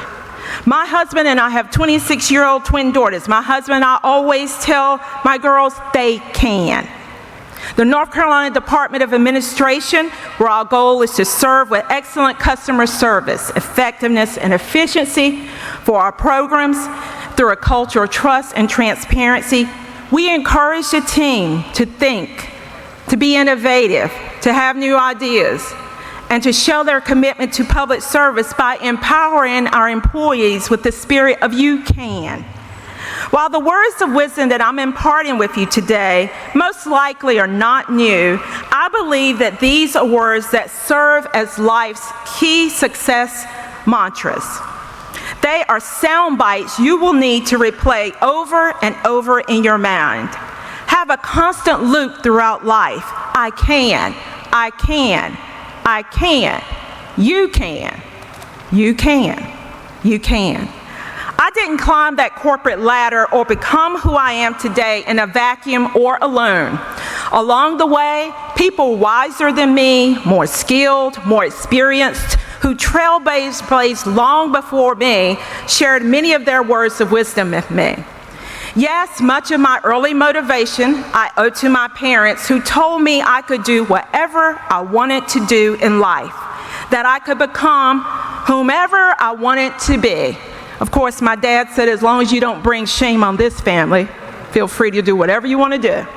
Speaker 12: My husband and I have 26-year-old twin daughters. My husband and I always tell my girls they can. The North Carolina Department of Administration, where our goal is to serve with excellent customer service, effectiveness, and efficiency for our programs through a culture of trust and transparency, we encourage the team to think, to be innovative, to have new ideas, and to show their commitment to public service by empowering our employees with the spirit of you can. While the words of wisdom that I'm imparting with you today most likely are not new, I believe that these are words that serve as life's key success mantras. They are sound bites you will need to replay over and over in your mind. Have a constant loop throughout life. I can, I can, I can, you can, you can, you can. I I didn't climb that corporate ladder or become who I am today in a vacuum or alone. Along the way, people wiser than me, more skilled, more experienced, who trailblazed long before me, shared many of their words of wisdom with me. Yes, much of my early motivation I owe to my parents, who told me I could do whatever I wanted to do in life, that I could become whomever I wanted to be. Of course, my dad said, as long as you don't bring shame on this family, feel free to do whatever you want to do.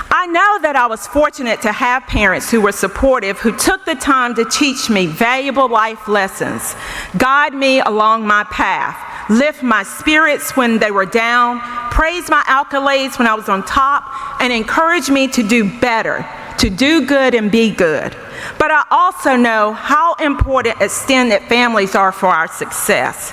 Speaker 12: I know that I was fortunate to have parents who were supportive, who took the time to teach me valuable life lessons, guide me along my path, lift my spirits when they were down, praise my accolades when I was on top, and encourage me to do better, to do good and be good. But I also know how important extended families are for our success.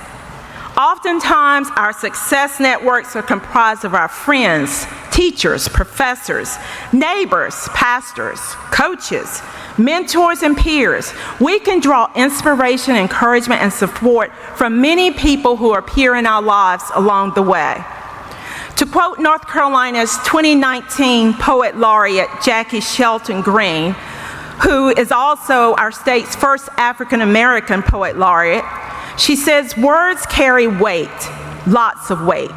Speaker 12: Oftentimes, our success networks are comprised of our friends, teachers, professors, neighbors, pastors, coaches, mentors, and peers. We can draw inspiration, encouragement, and support from many people who appear in our lives along the way. To quote North Carolina's 2019 Poet Laureate Jackie Shelton Green, who is also our state's first African American Poet Laureate, she says, "Words carry weight, lots of weight.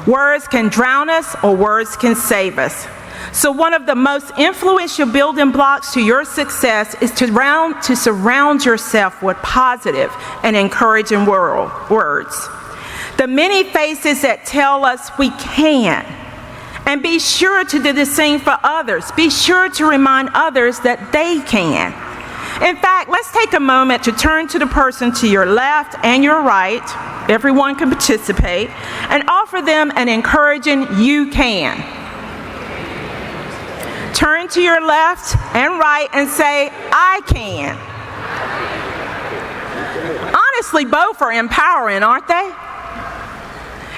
Speaker 12: Words can drown us or words can save us." So one of the most influential building blocks to your success is to surround yourself with positive and encouraging words. The many faces that tell us we can. And be sure to do the same for others. Be sure to remind others that they can. In fact, let's take a moment to turn to the person to your left and your right, everyone can participate, and offer them an encouraging "you can." Turn to your left and right and say, "I can." Honestly, both are empowering, aren't they?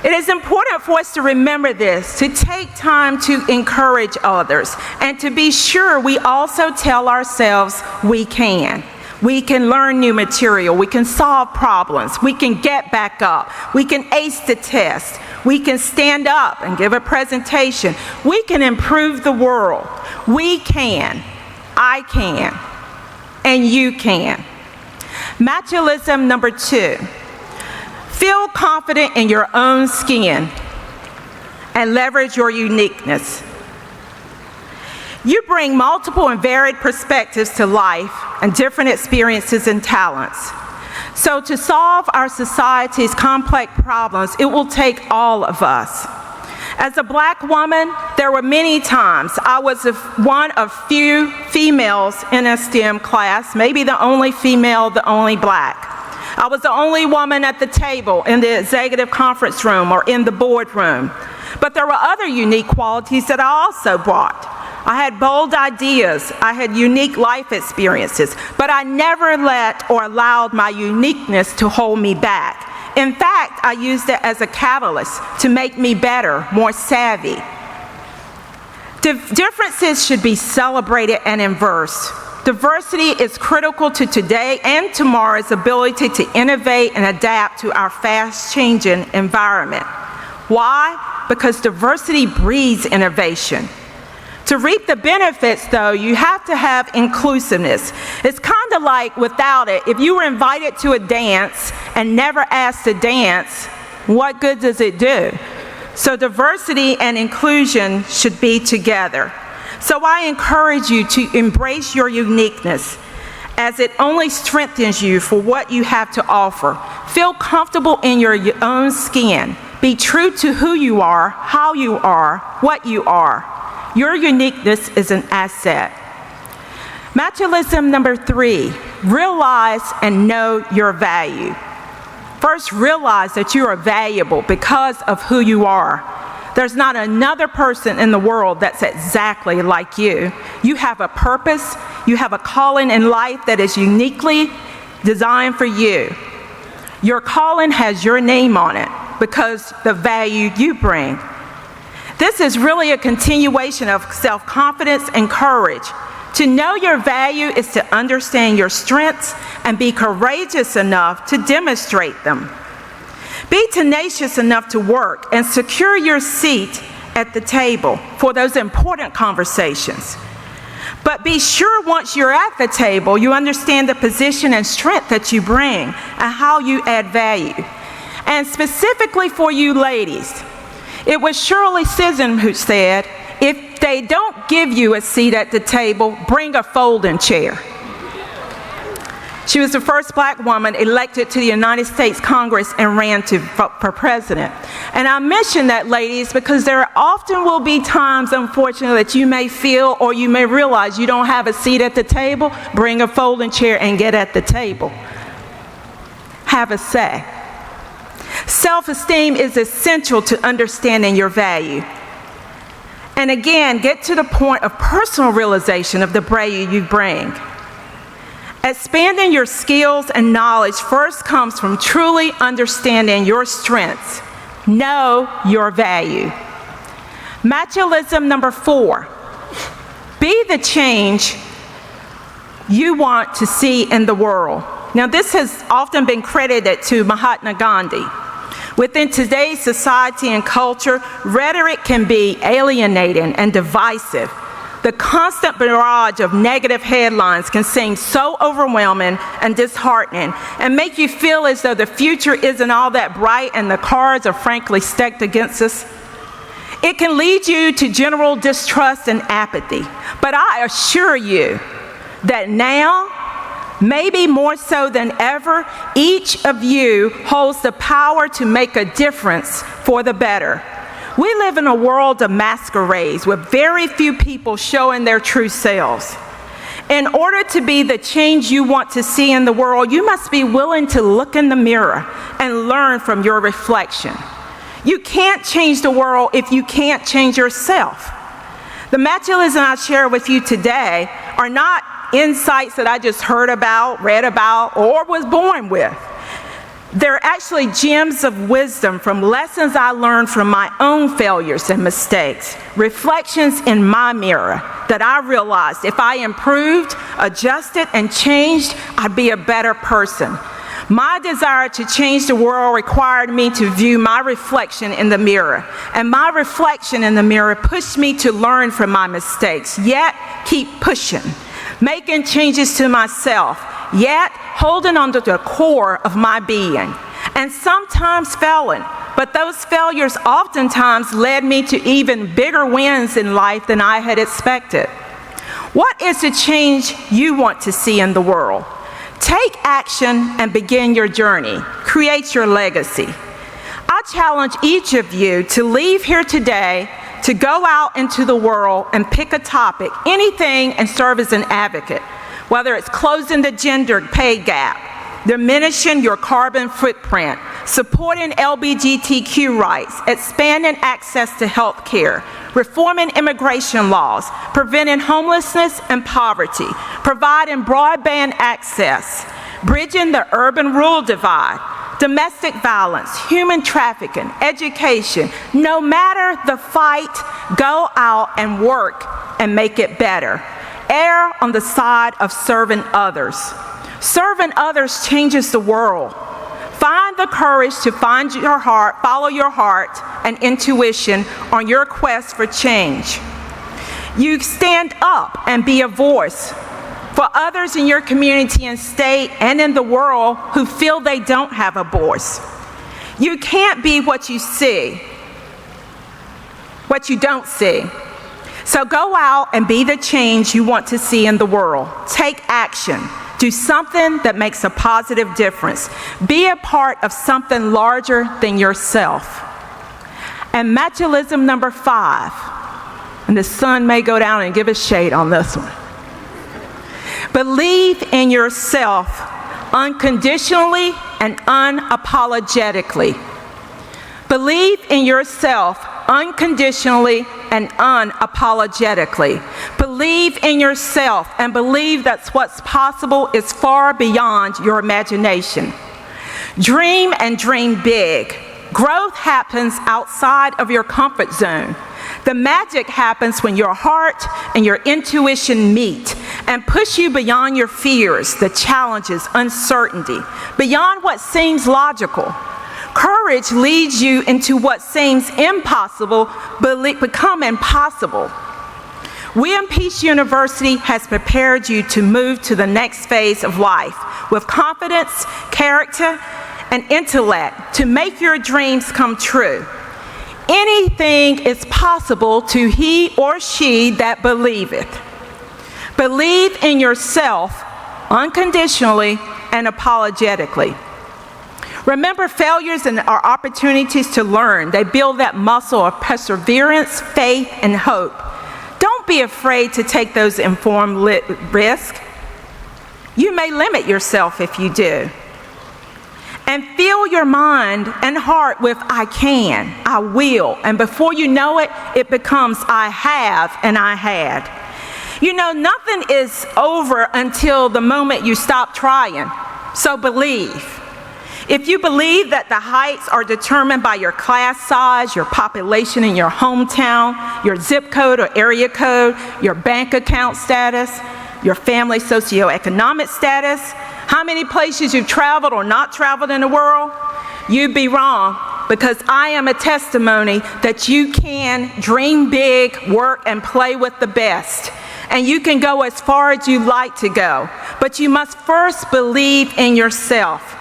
Speaker 12: It is important for us to remember this, to take time to encourage others, and to be sure we also tell ourselves we can. We can learn new material, we can solve problems, we can get back up, we can ace the test, we can stand up and give a presentation, we can improve the world. We can, I can, and you can. Machialism number 2. Feel confident in your own skin and leverage your uniqueness. You bring multiple and varied perspectives to life and different experiences and talents. So to solve our society's complex problems, it will take all of us. As a Black woman, there were many times I was one of few females in a STEM class, maybe the only female, the only Black. I was the only woman at the table, in the executive conference room, or in the boardroom. But there were other unique qualities that I also brought. I had bold ideas, I had unique life experiences, but I never let or allowed my uniqueness to hold me back. In fact, I used it as a catalyst to make me better, more savvy. Differences should be celebrated and embraced. Diversity is critical to today and tomorrow's ability to innovate and adapt to our fast-changing environment. Why? Because diversity breeds innovation. To reap the benefits, though, you have to have inclusiveness. It's kind of like without it, if you were invited to a dance and never asked to dance, what good does it do? So diversity and inclusion should be together. So I encourage you to embrace your uniqueness, as it only strengthens you for what you have to offer. Feel comfortable in your own skin. Be true to who you are, how you are, what you are. Your uniqueness is an asset. Machialism number 3, realize and know your value. First, realize that you are valuable because of who you are. There's not another person in the world that's exactly like you. You have a purpose, you have a calling in life that is uniquely designed for you. Your calling has your name on it because the value you bring. This is really a continuation of self-confidence and courage. To know your value is to understand your strengths and be courageous enough to demonstrate them. Be tenacious enough to work and secure your seat at the table for those important conversations. But be sure once you're at the table, you understand the position and strength that you bring and how you add value. And specifically for you ladies, it was Shirley Chisholm who said, if they don't give you a seat at the table, bring a folding chair. She was the first black woman elected to the United States Congress and ran for president. And I mention that, ladies, because there often will be times, unfortunately, that you may feel or you may realize you don't have a seat at the table. Bring a folding chair and get at the table. Have a say. Self-esteem is essential to understanding your value. And again, get to the point of personal realization of the value you bring. Expanding your skills and knowledge first comes from truly understanding your strengths. Know your value. Machiavellism number 4. Be the change you want to see in the world. Now, this has often been credited to Mahatma Gandhi. Within today's society and culture, rhetoric can be alienating and divisive. The constant barrage of negative headlines can seem so overwhelming and disheartening and make you feel as though the future isn't all that bright and the cards are frankly stacked against us. It can lead you to general distrust and apathy. But I assure you that now, maybe more so than ever, each of you holds the power to make a difference for the better. We live in a world of masquerades with very few people showing their true selves. In order to be the change you want to see in the world, you must be willing to look in the mirror and learn from your reflection. You can't change the world if you can't change yourself. The materialism I share with you today are not insights that I just heard about, read about, or was born with. They're actually gems of wisdom from lessons I learned from my own failures and mistakes, reflections in my mirror that I realized if I improved, adjusted, and changed, I'd be a better person. My desire to change the world required me to view my reflection in the mirror, and my reflection in the mirror pushed me to learn from my mistakes, yet keep pushing, making changes to myself, yet holding on to the core of my being, and sometimes failing. But those failures oftentimes led me to even bigger wins in life than I had expected. What is the change you want to see in the world? Take action and begin your journey. Create your legacy. I challenge each of you to leave here today to go out into the world and pick a topic, anything, and serve as an advocate. Whether it's closing the gender pay gap, diminishing your carbon footprint, supporting LGBTQ rights, expanding access to health care, reforming immigration laws, preventing homelessness and poverty, providing broadband access, bridging the urban-rural divide, domestic violence, human trafficking, education. No matter the fight, go out and work and make it better. Err on the side of serving others. Serving others changes the world. Find the courage to find your heart, follow your heart and intuition on your quest for change. You stand up and be a voice for others in your community and state and in the world who feel they don't have a voice. You can't be what you see, what you don't see. So go out and be the change you want to see in the world. Take action. Do something that makes a positive difference. Be a part of something larger than yourself. And materialism number 5, and the sun may go down and give us shade on this one. Believe in yourself unconditionally and unapologetically. Believe in yourself unconditionally and unapologetically. Believe in yourself and believe that what's possible is far beyond your imagination. Dream and dream big. Growth happens outside of your comfort zone. The magic happens when your heart and your intuition meet and push you beyond your fears, the challenges, uncertainty, beyond what seems logical. Courage leads you into what seems impossible become impossible. William Peace University has prepared you to move to the next phase of life with confidence, character, and intellect to make your dreams come true. Anything is possible to he or she that believeth. Believe in yourself unconditionally and apologetically. Remember, failures are opportunities to learn. They build that muscle of perseverance, faith, and hope. Don't be afraid to take those informed risks. You may limit yourself if you do. And fill your mind and heart with I can, I will, and before you know it, it becomes I have and I had. You know, nothing is over until the moment you stop trying, so believe. If you believe that the heights are determined by your class size, your population in your hometown, your zip code or area code, your bank account status, your family socioeconomic status, how many places you've traveled or not traveled in the world, you'd be wrong, because I am a testimony that you can dream big, work, and play with the best. And you can go as far as you like to go, but you must first believe in yourself.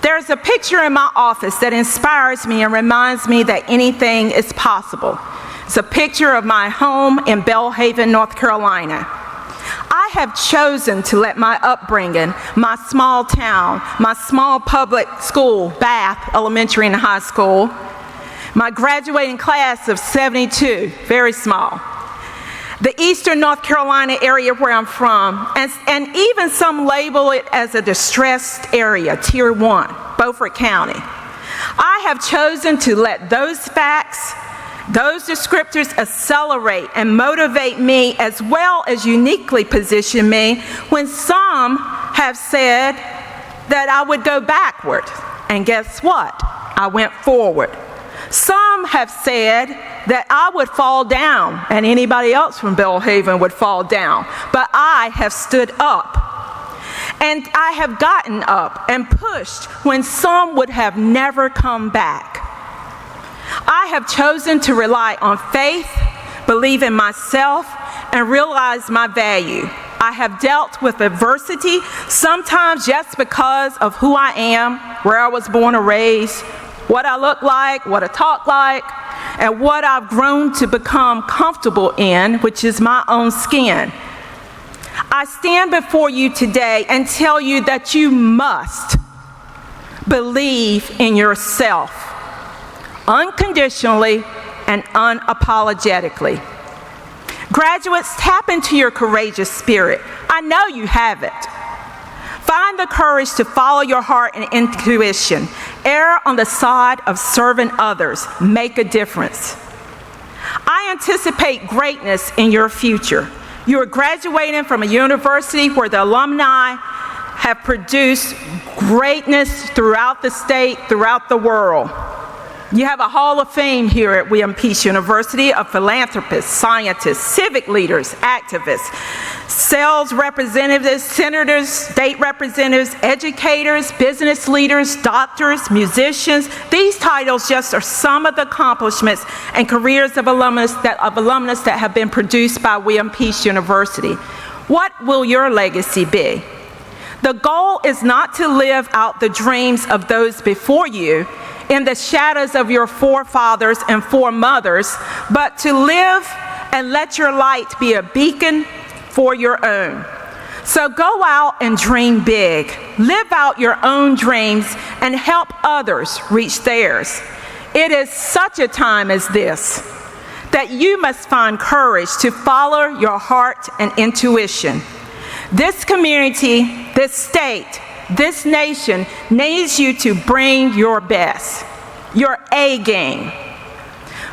Speaker 12: There's a picture in my office that inspires me and reminds me that anything is possible. It's a picture of my home in Belhaven, North Carolina. I have chosen to let my upbringing, my small town, my small public school, Bath Elementary and High School, my graduating class of 72, very small, the Eastern North Carolina area where I'm from, and even some label it as a distressed area, Tier 1, Beaufort County. I have chosen to let those facts, those descriptors accelerate and motivate me, as well as uniquely position me when some have said that I would go backward. And guess what? I went forward. Some have said that I would fall down and anybody else from Belhaven would fall down, but I have stood up. And I have gotten up and pushed when some would have never come back. I have chosen to rely on faith, believe in myself, and realize my value. I have dealt with adversity, sometimes just because of who I am, where I was born or raised, what I look like, what I talk like, and what I've grown to become comfortable in, which is my own skin. I stand before you today and tell you that you must believe in yourself unconditionally and unapologetically. Graduates, tap into your courageous spirit. I know you have it. Find the courage to follow your heart and intuition. Err on the side of serving others. Make a difference. I anticipate greatness in your future. You are graduating from a university where the alumni have produced greatness throughout the state, throughout the world. You have a Hall of Fame here at William Peace University of philanthropists, scientists, civic leaders, activists, sales representatives, senators, state representatives, educators, business leaders, doctors, musicians. These titles just are some of the accomplishments and careers of alumnus that have been produced by William Peace University. What will your legacy be? The goal is not to live out the dreams of those before you in the shadows of your forefathers and foremothers, but to live and let your light be a beacon for your own. So go out and dream big. Live out your own dreams and help others reach theirs. It is such a time as this that you must find courage to follow your heart and intuition. This community, this state, this nation needs you to bring your best, your A game.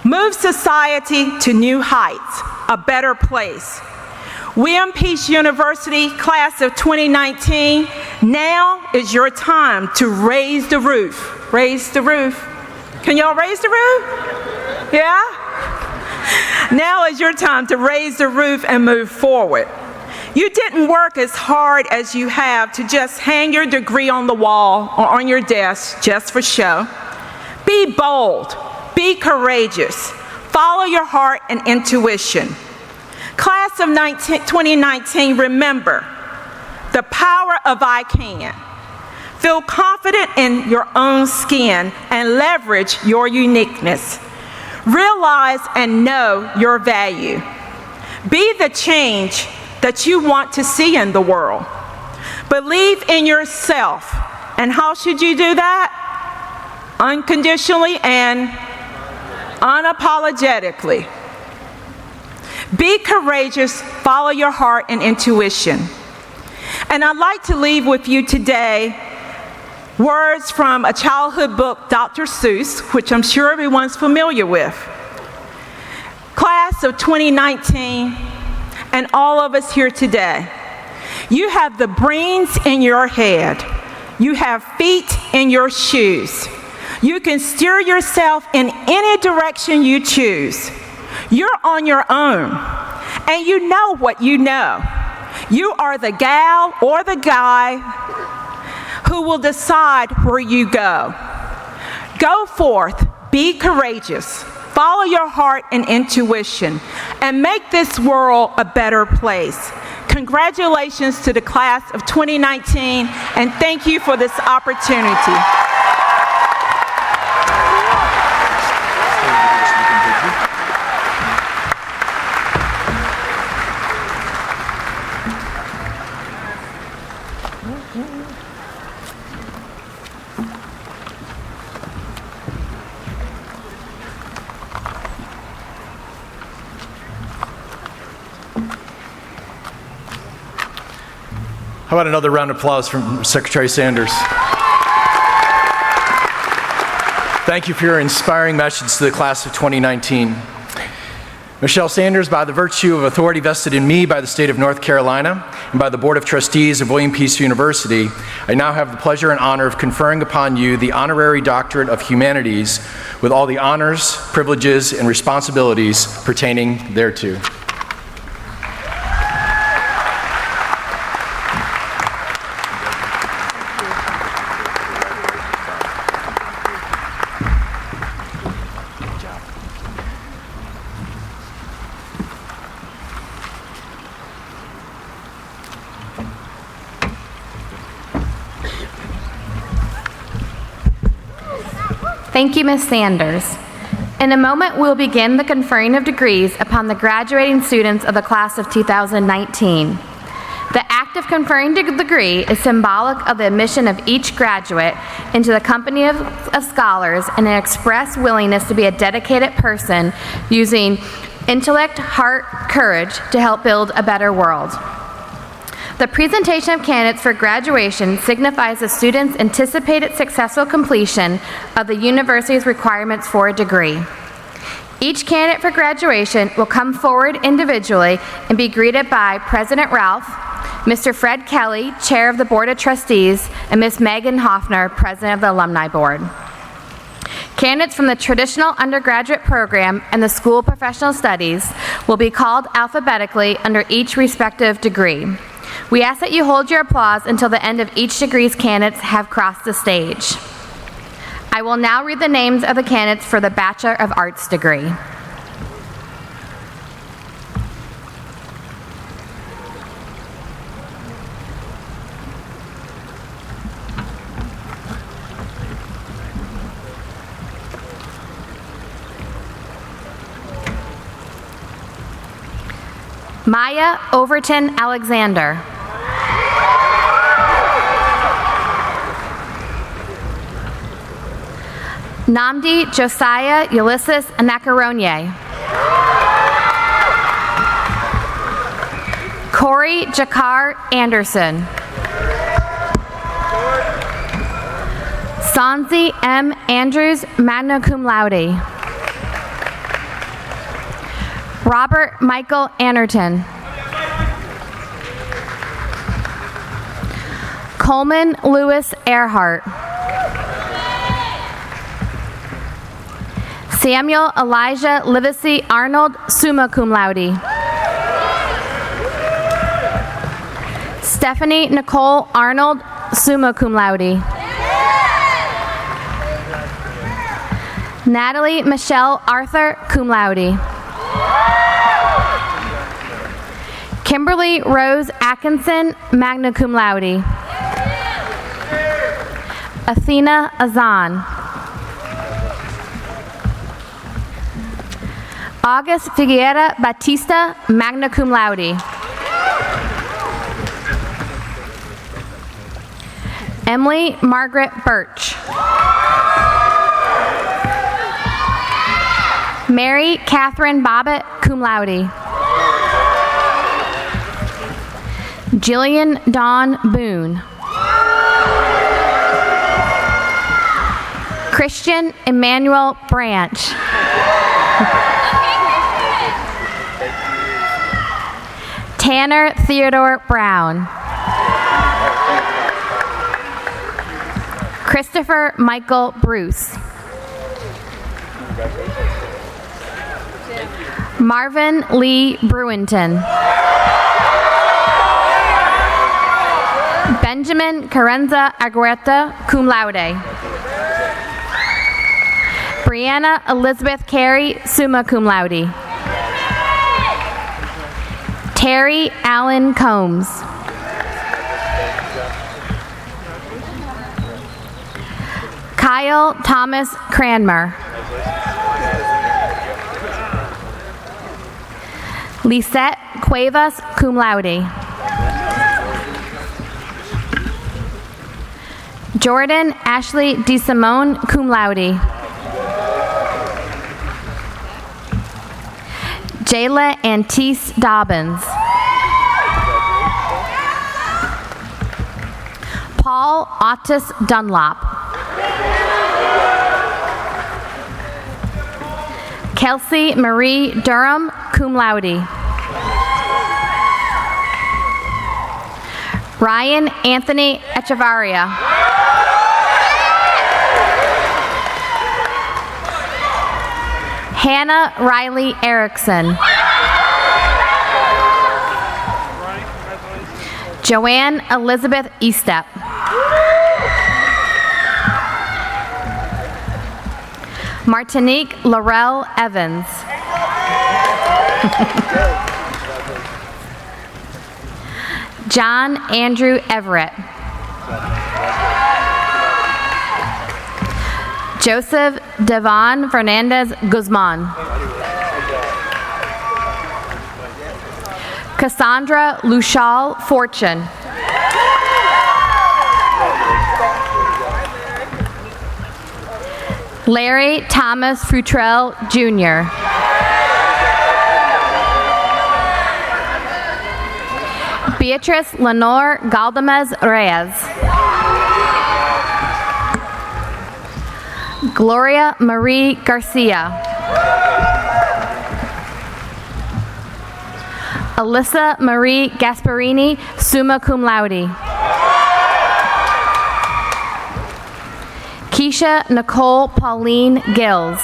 Speaker 12: Move society to new heights, a better place. William Peace University, class of 2019, now is your time to raise the roof. Raise the roof. Can y'all raise the roof? Yeah? Now is your time to raise the roof and move forward. You didn't work as hard as you have to just hang your degree on the wall or on your desk just for show. Be bold. Be courageous. Follow your heart and intuition. Class of 2019, remember the power of I can. Feel confident in your own skin and leverage your uniqueness. Realize and know your value. Be the change that you want to see in the world. Believe in yourself. And how should you do that? Unconditionally and unapologetically. Be courageous, follow your heart and intuition. And I'd like to leave with you today words from a childhood book, Dr. Seuss, which I'm sure everyone's familiar with. Class of 2019, and all of us here today, you have the brains in your head. You have feet in your shoes. You can steer yourself in any direction you choose. You're on your own, and you know what you know. You are the gal or the guy who will decide where you go. Go forth, be courageous, follow your heart and intuition, and make this world a better place. Congratulations to the class of 2019, and thank you for this opportunity.
Speaker 4: How about another round of applause from Secretary Sanders? Thank you for your inspiring message to the class of 2019. Machelle Sanders, by the virtue of authority vested in me by the state of North Carolina and by the Board of Trustees of William Peace University, I now have the pleasure and honor of conferring upon you the Honorary Doctorate of Humanities with all the honors, privileges, and responsibilities pertaining thereto.
Speaker 8: Thank you, Ms. Sanders. In a moment, we'll begin the conferring of degrees upon the graduating students of the class of 2019. The act of conferring the degree is symbolic of the admission of each graduate into the company of scholars and an express willingness to be a dedicated person using intellect, heart, courage to help build a better world. The presentation of candidates for graduation signifies the student's anticipated successful completion of the university's requirements for a degree. Each candidate for graduation will come forward individually and be greeted by President Ralph, Mr. Fred Kelly, Chair of the Board of Trustees, and Ms. Megan Hoffner, President of the Alumni Board. Candidates from the traditional undergraduate program and the School of Professional Studies will be called alphabetically under each respective degree. We ask that you hold your applause until the end of each degree's candidates have crossed the stage. I will now read the names of the candidates for the Bachelor of Arts degree. Maya Overton Alexander. Namdi Josiah Ulysses Anakaronye. Corey Jakar Anderson. Sanzi M. Andrews, magna cum laude. Robert Michael Anderton. Coleman Lewis Earhart. Samuel Elijah Livesey Arnold, summa cum laude. Stephanie Nicole Arnold, summa cum laude. Natalie Michelle Arthur, cum laude. Kimberly Rose Atkinson, magna cum laude. Athena Azan. August Figueira Batista, magna cum laude. Emily Margaret Birch. Mary Catherine Bobbitt, cum laude. Jillian Dawn Boone. Christian Emmanuel Branch. Tanner Theodore Brown. Christopher Michael Bruce. Marvin Lee Bruinton. Benjamin Carenza Aguerta, cum laude. Brianna Elizabeth Carey, summa cum laude. Terry Allen Combs. Kyle Thomas Cranmer. Lisette Cuevas, cum laude. Jordan Ashley DeSimone, cum laude. Jayla Antise Dobbins. Paul Otis Dunlop. Kelsey Marie Durham, cum laude. Ryan Anthony Echevarria. Hannah Riley Erickson. Joanne Elizabeth Estep. Martinique Laurel Evans. John Andrew Everett. Joseph Devon Fernandez Guzman. Cassandra Lushal Fortune. Larry Thomas Futrell Jr. Beatrice Lenore Galdamez Reyes. Gloria Marie Garcia. Alyssa Marie Gasparini, summa cum laude. Keisha Nicole Pauline Gills.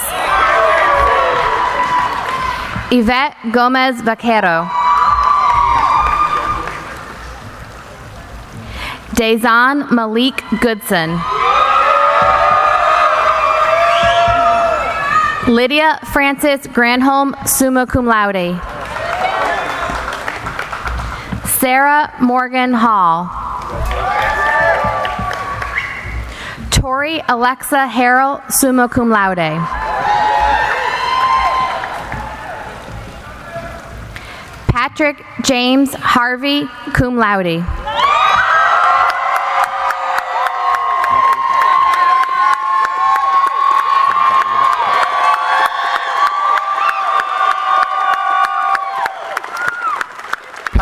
Speaker 8: Yvette Gomez Vaquero. Dazan Malik Goodson. Lydia Francis Granholm, summa cum laude. Sarah Morgan Hall. Tori Alexa Harrell, summa cum laude. Patrick James Harvey, cum laude.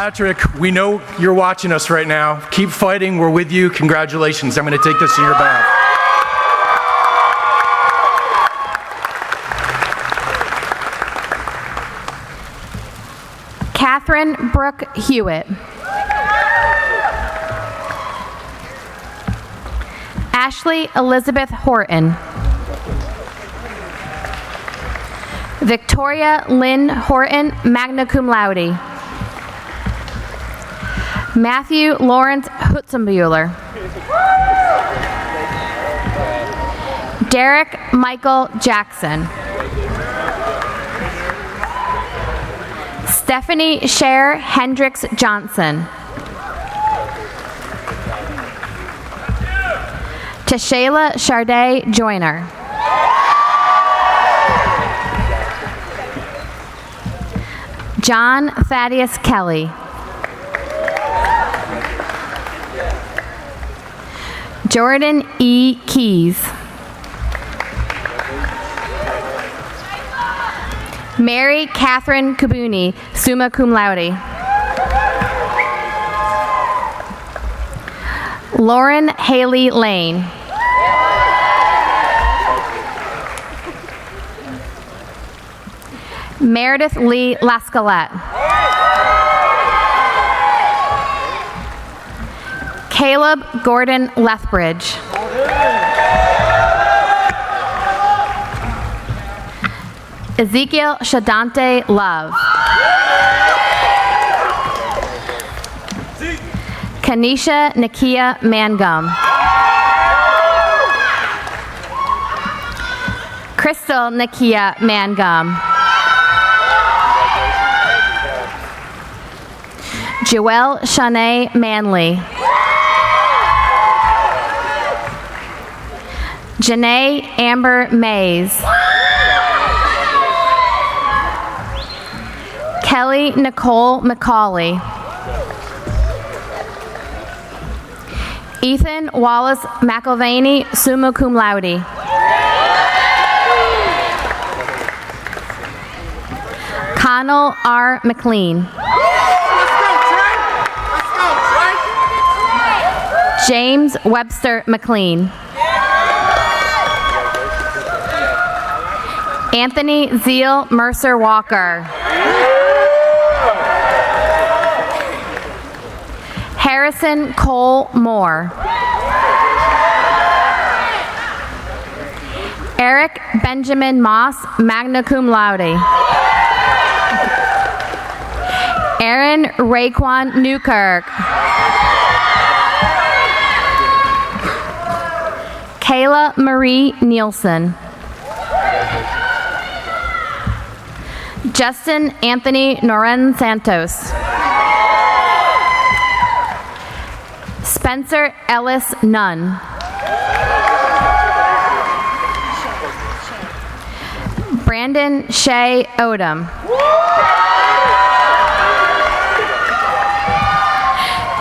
Speaker 4: Patrick, we know you're watching us right now. Keep fighting. We're with you. Congratulations. I'm going to take this in your behalf.
Speaker 8: Catherine Brooke Hewitt. Ashley Elizabeth Horton. Victoria Lynn Horton, magna cum laude. Matthew Lawrence Hutzenbuehler. Derek Michael Jackson. Stephanie Cher Hendricks Johnson. Tashayla Charday Joyner. John Thaddeus Kelly. Jordan E. Keys. Mary Catherine Kabuni, summa cum laude. Lauren Haley Lane. Meredith Lee Lascalette. Caleb Gordon Lethbridge. Ezekiel Shadante Love. Kanisha Nakia Mangum. Crystal Nakia Mangum. Joelle Shanae Manley. Janae Amber Mays. Kelly Nicole McCauley. Ethan Wallace McIlvaney, summa cum laude. Connell R. McLean. James Webster McLean. Anthony Zeal Mercer Walker. Harrison Cole Moore. Eric Benjamin Moss, magna cum laude. Aaron Raekwon Newkirk. Kayla Marie Nielsen. Justin Anthony Noren Santos. Spencer Ellis Nunn. Brandon Shea Odom.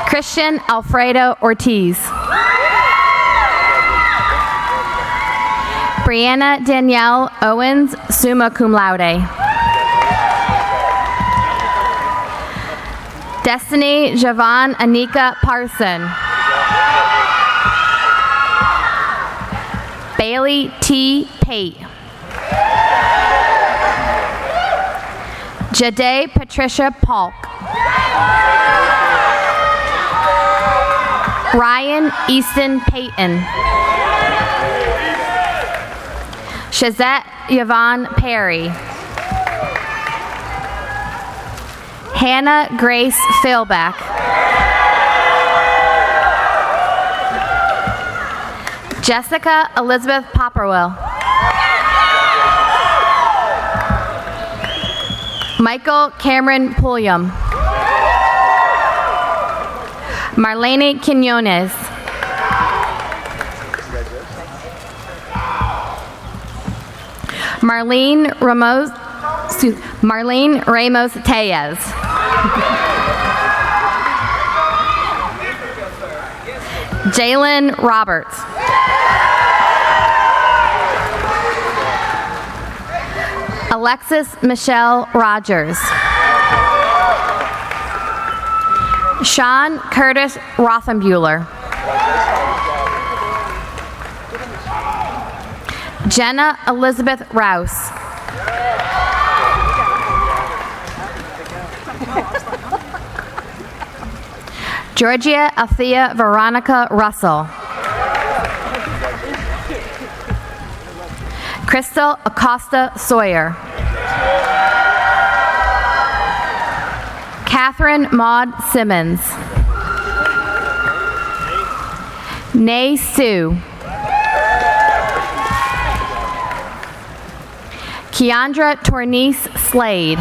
Speaker 8: Christian Alfredo Ortiz. Brianna Danielle Owens, summa cum laude. Destiny Javon Anika Parson. Bailey T. Pate. Jade Patricia Polk. Ryan Easton Payton. Shazette Yvonne Perry. Hannah Grace Philbeck. Jessica Elizabeth Popperwell. Michael Cameron Pulliam. Marlene Quinones. Marlene Ramos Tellez. Jalen Roberts. Alexis Michelle Rogers. Sean Curtis Rothenbuehler. Jenna Elizabeth Rouse. Georgia Althea Veronica Russell. Crystal Acosta Sawyer. Catherine Maud Simmons. Nay Sue. Keandra Tornice Slade.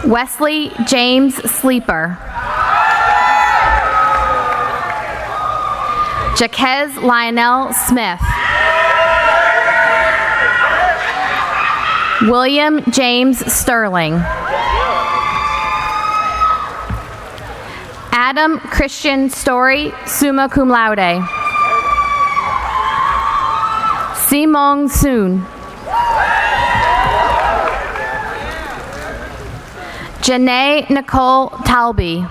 Speaker 8: Wesley James Sleeper. Jaquez Lionel Smith. William James Sterling. Adam Christian Story, summa cum laude. Simong Soon. Janae Nicole Talby.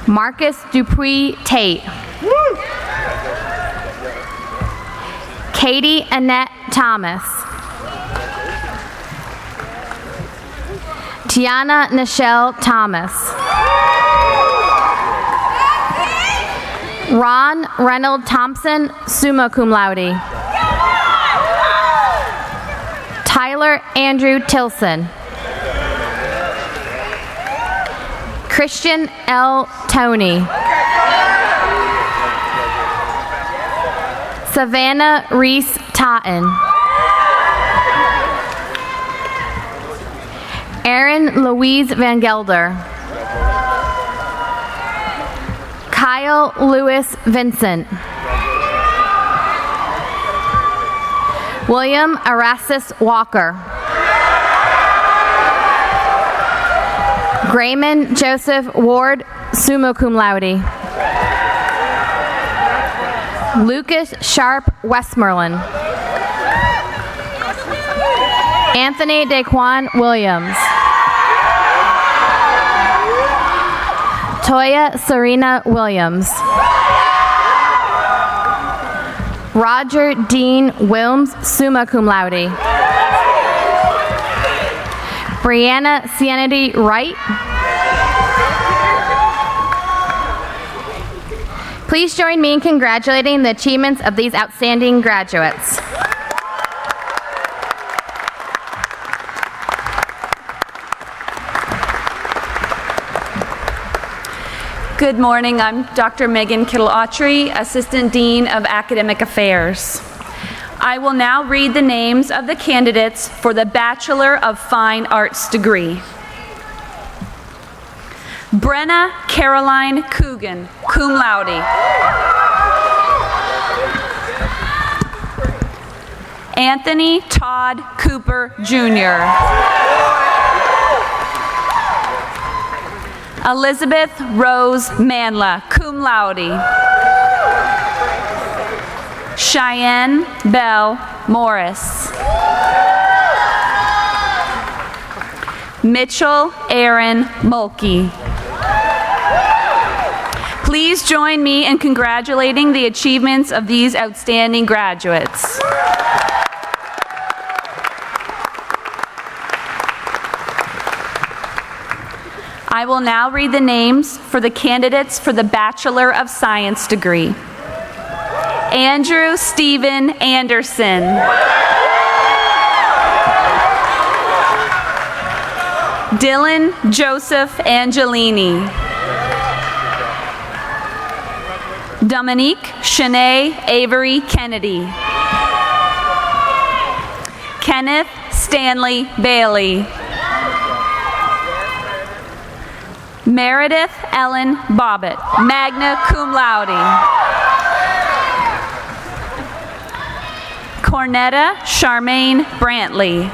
Speaker 8: Marcus Dupuis Tate. Katie Annette Thomas. Tiana Nichelle Thomas. Ron Reynold Thompson, summa cum laude. Tyler Andrew Tilson. Christian L. Toney. Savannah Reese Totten. Erin Louise Van Gelder. Kyle Lewis Vincent. William Erastus Walker. Grayman Joseph Ward, summa cum laude. Lucas Sharp Westmoreland. Anthony Daquan Williams. Toya Serena Williams. Roger Dean Wilms, summa cum laude. Brianna Cianity Wright. Please join me in congratulating the achievements of these outstanding graduates.
Speaker 13: Good morning, I'm Dr. Megan Kittle-Autry, Assistant Dean of Academic Affairs. I will now read the names of the candidates for the Bachelor of Fine Arts degree. Brenna Caroline Coogan, cum laude. Anthony Todd Cooper, Jr. Elizabeth Rose Manla, cum laude. Cheyenne Bell Morris. Mitchell Aaron Mulkey. Please join me in congratulating the achievements of these outstanding graduates. I will now read the names for the candidates for the Bachelor of Science degree. Andrew Stephen Anderson. Dylan Joseph Angelini. Dominique Shanae Avery Kennedy. Kenneth Stanley Bailey. Meredith Ellen Bobbitt, magna cum laude. Cornetta Charmaine Brantley.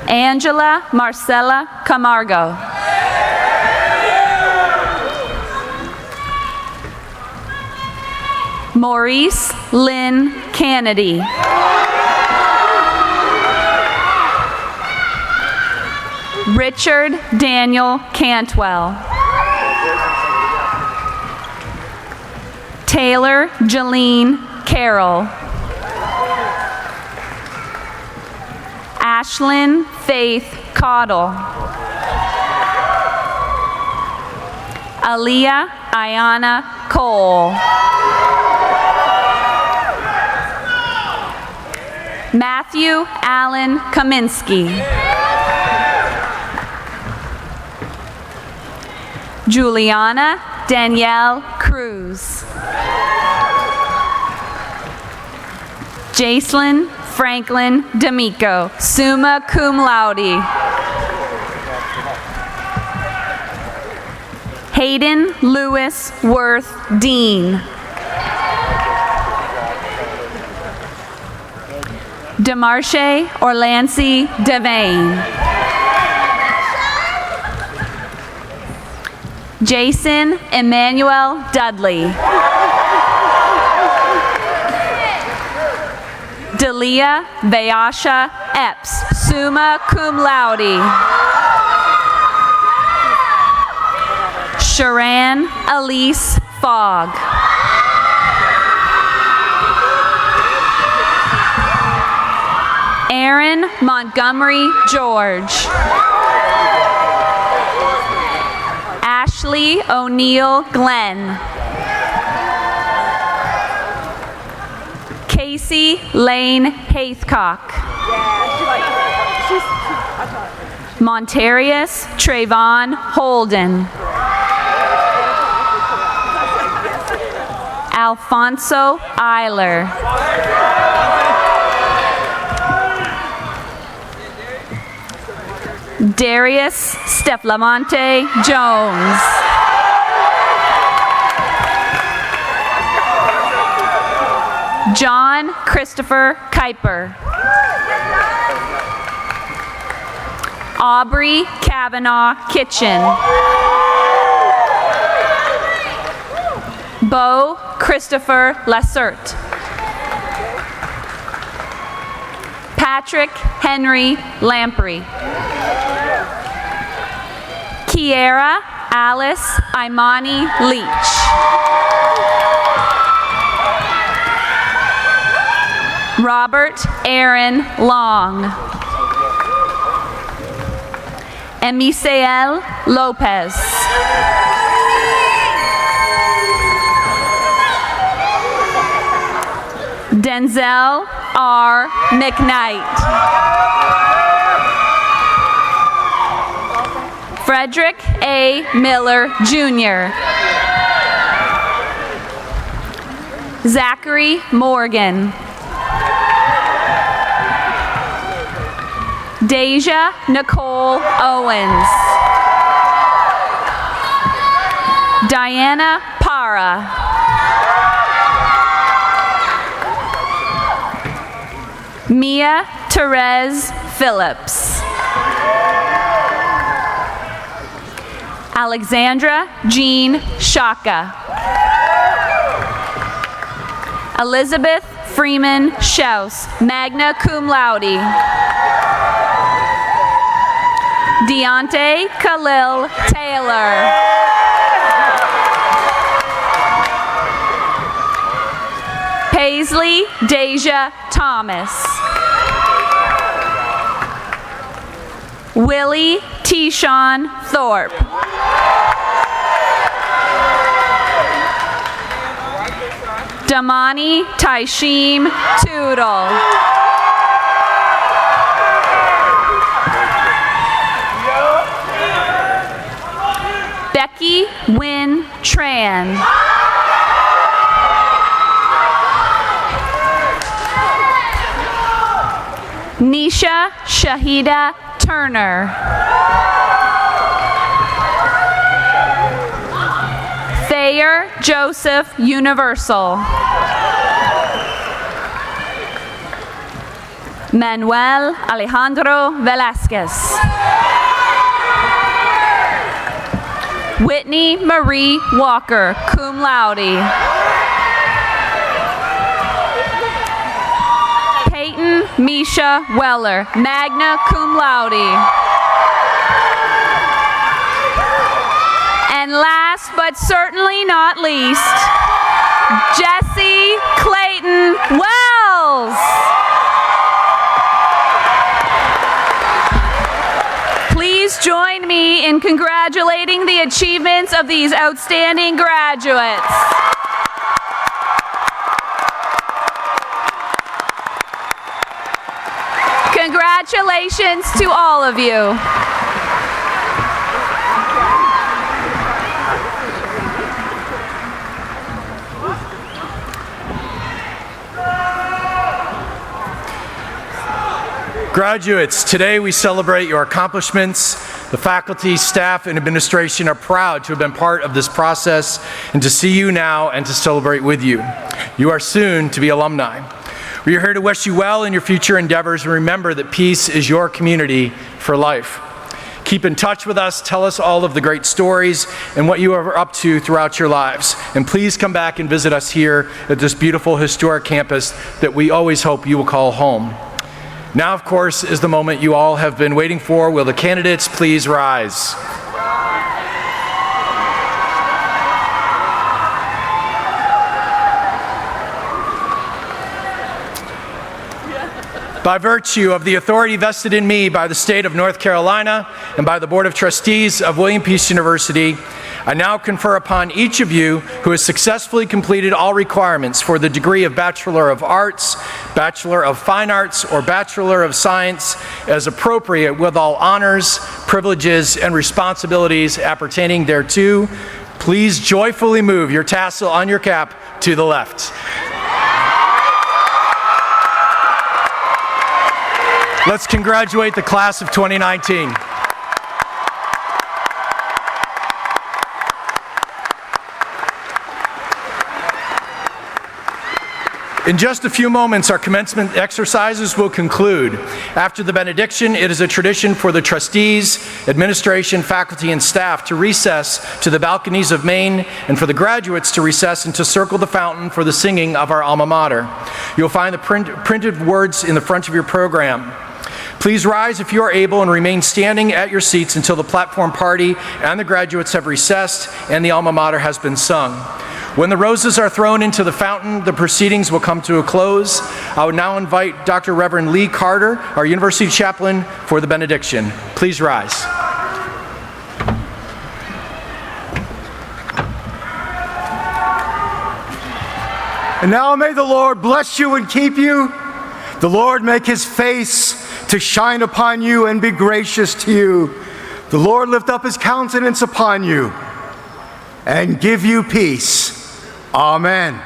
Speaker 13: Angela Marcella Camargo. Maurice Lynn Kennedy. Richard Daniel Cantwell. Taylor Jeline Carroll. Ashlyn Faith Caudill. Aaliyah Ayana Cole. Matthew Allen Kaminsky. Juliana Danielle Cruz. Cruz. Jacelyn Franklin D'Amico, summa cum laude. Hayden Lewis Worth, Dean. Demarche Orlancy Devane. Jason Emmanuel Dudley. Delia Vayasha Epps, summa cum laude. Sharan Elise Fogg. Aaron Montgomery George. Ashley O'Neill Glenn. Casey Lane Haithcock. Montarius Trayvon Holden. Alfonso Eiler. Darius Steflamonte Jones. John Christopher Kuiper. Aubrey Kavanaugh Kitchen. Bo Christopher Lessert. Patrick Henry Lamprey. Kiera Alice Imani Leach. Robert Aaron Long. Emisael Lopez. Denzel R. McKnight. Frederick A. Miller, Jr. Zachary Morgan. Deja Nicole Owens. Diana Para. Mia Therese Phillips. Alexandra Jean Shaka. Elizabeth Freeman Schaus, magna cum laude. Deontay Khalil Taylor. Paisley Deja Thomas. Willie T-Shawn Thorpe. Damani Taishim Toodle. Becky Wynn Tran. Nisha Shahida Turner. Thayer Joseph Universal. Manuel Alejandro Velasquez. Whitney Marie Walker, cum laude. Peyton Misha Weller, magna cum laude. And last but certainly not least, Jesse Clayton Wells. Please join me in congratulating the achievements of these outstanding graduates. Congratulations to all of you.
Speaker 4: Graduates, today we celebrate your accomplishments. The faculty, staff, and administration are proud to have been part of this process and to see you now and to celebrate with you. You are soon to be alumni. We are here to wish you well in your future endeavors and remember that Peace is your community for life. Keep in touch with us, tell us all of the great stories and what you are up to throughout your lives. And please come back and visit us here at this beautiful historic campus that we always hope you will call home. Now, of course, is the moment you all have been waiting for. Will the candidates please rise? By virtue of the authority vested in me by the state of North Carolina and by the Board of Trustees of William Peace University, I now confer upon each of you who has successfully completed all requirements for the degree of Bachelor of Arts, Bachelor of Fine Arts, or Bachelor of Science as appropriate with all honors, privileges, and responsibilities appertaining thereto, please joyfully move your tassel on your cap to the left. Let's congratulate the class of 2019. In just a few moments, our commencement exercises will conclude. After the benediction, it is a tradition for the trustees, administration, faculty, and staff to recess to the balconies of Maine and for the graduates to recess and to circle the fountain for the singing of our alma mater. You'll find the printed words in the front of your program. Please rise if you are able and remain standing at your seats until the platform party and the graduates have recessed and the alma mater has been sung. When the roses are thrown into the fountain, the proceedings will come to a close. I would now invite Dr. Reverend Lee Carter, our university chaplain, for the benediction. Please rise.
Speaker 2: And now may the Lord bless you and keep you. The Lord make his face to shine upon you and be gracious to you. The Lord lift up his countenance upon you and give you peace. Amen.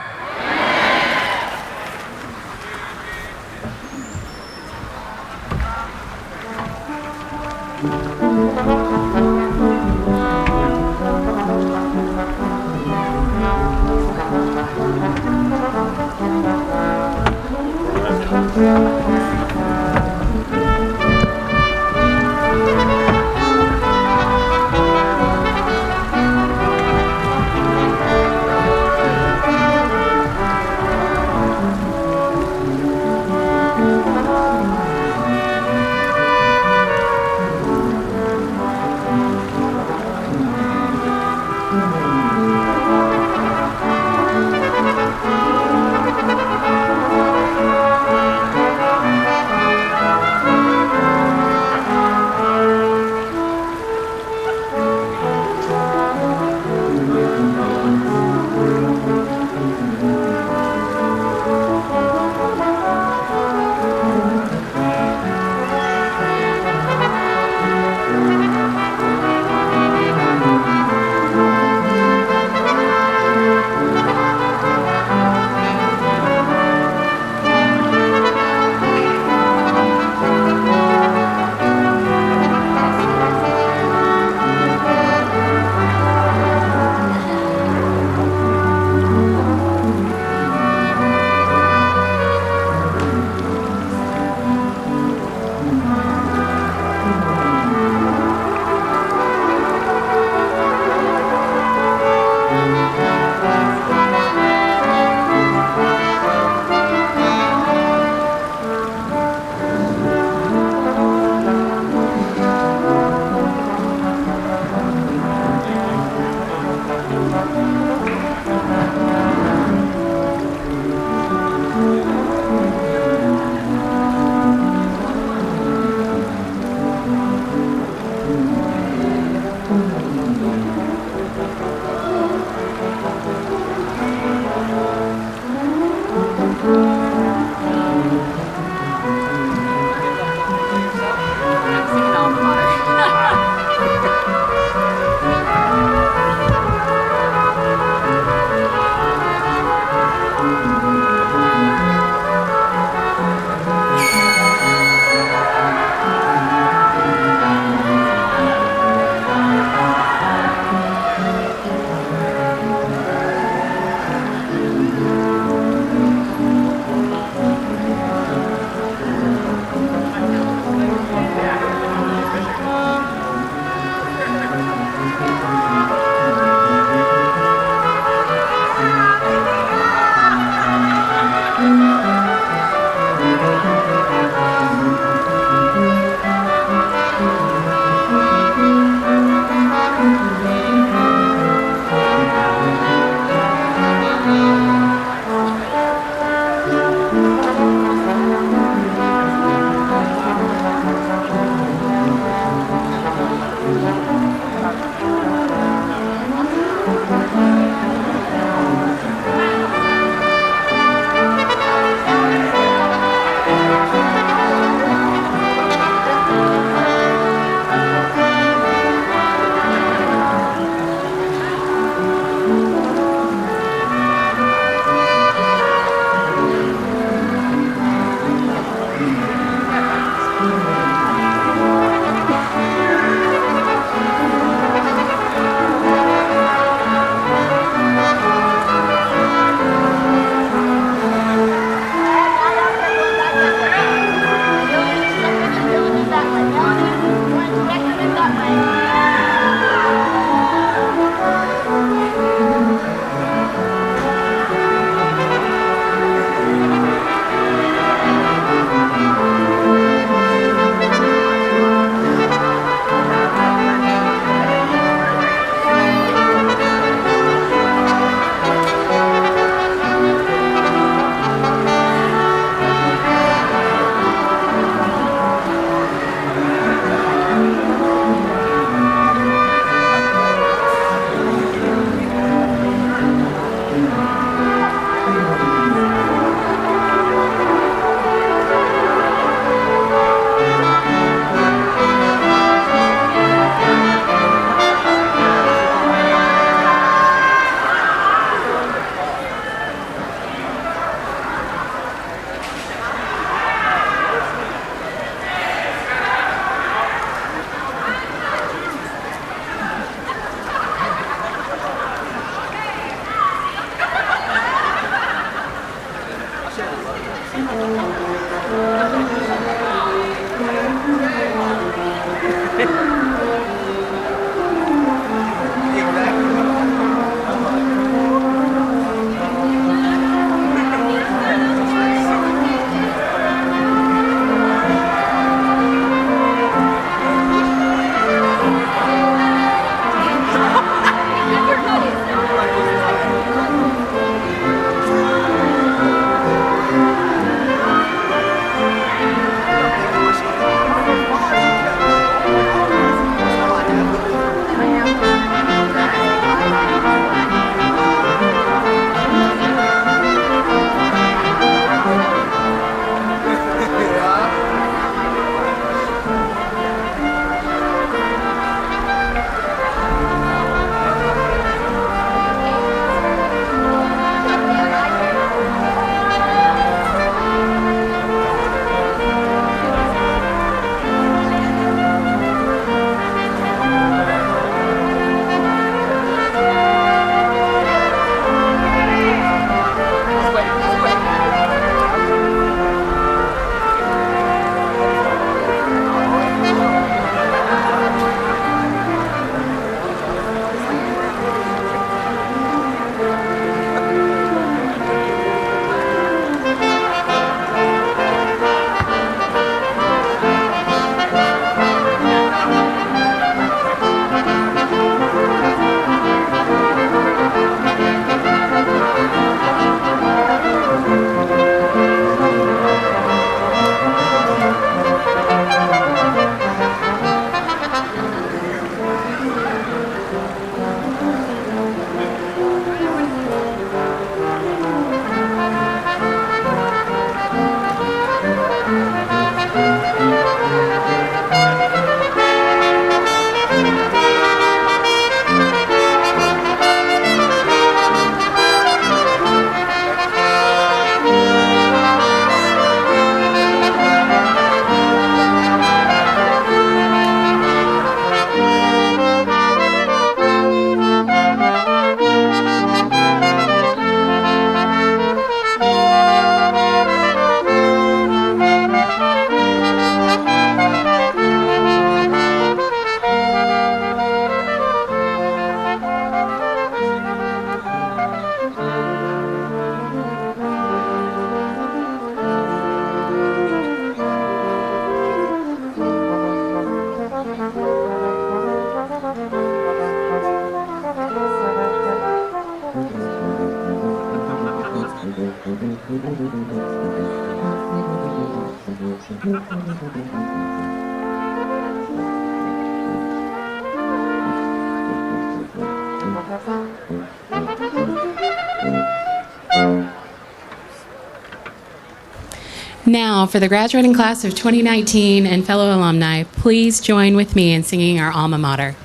Speaker 5: Now, for the graduating class of 2019 and fellow alumni, please join with me in singing our alma mater.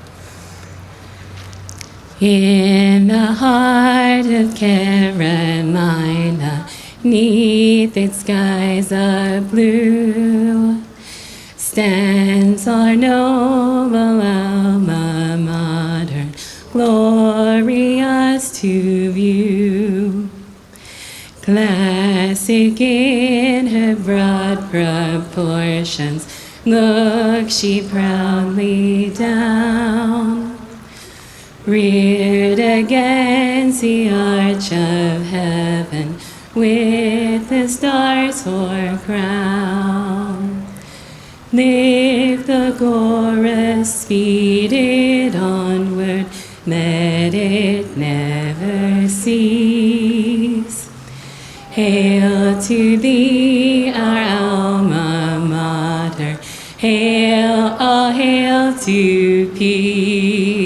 Speaker 5: In the heart of Carolina, 'neath its skies of blue, stands our noble alma mater, glorious to view. Classic in her broad proportions, look she proudly down. Reared against the arch of heaven, with the stars for crown. Lift the chorus, speed it onward, let it never cease. Hail to thee, our alma mater, hail, all hail to peace.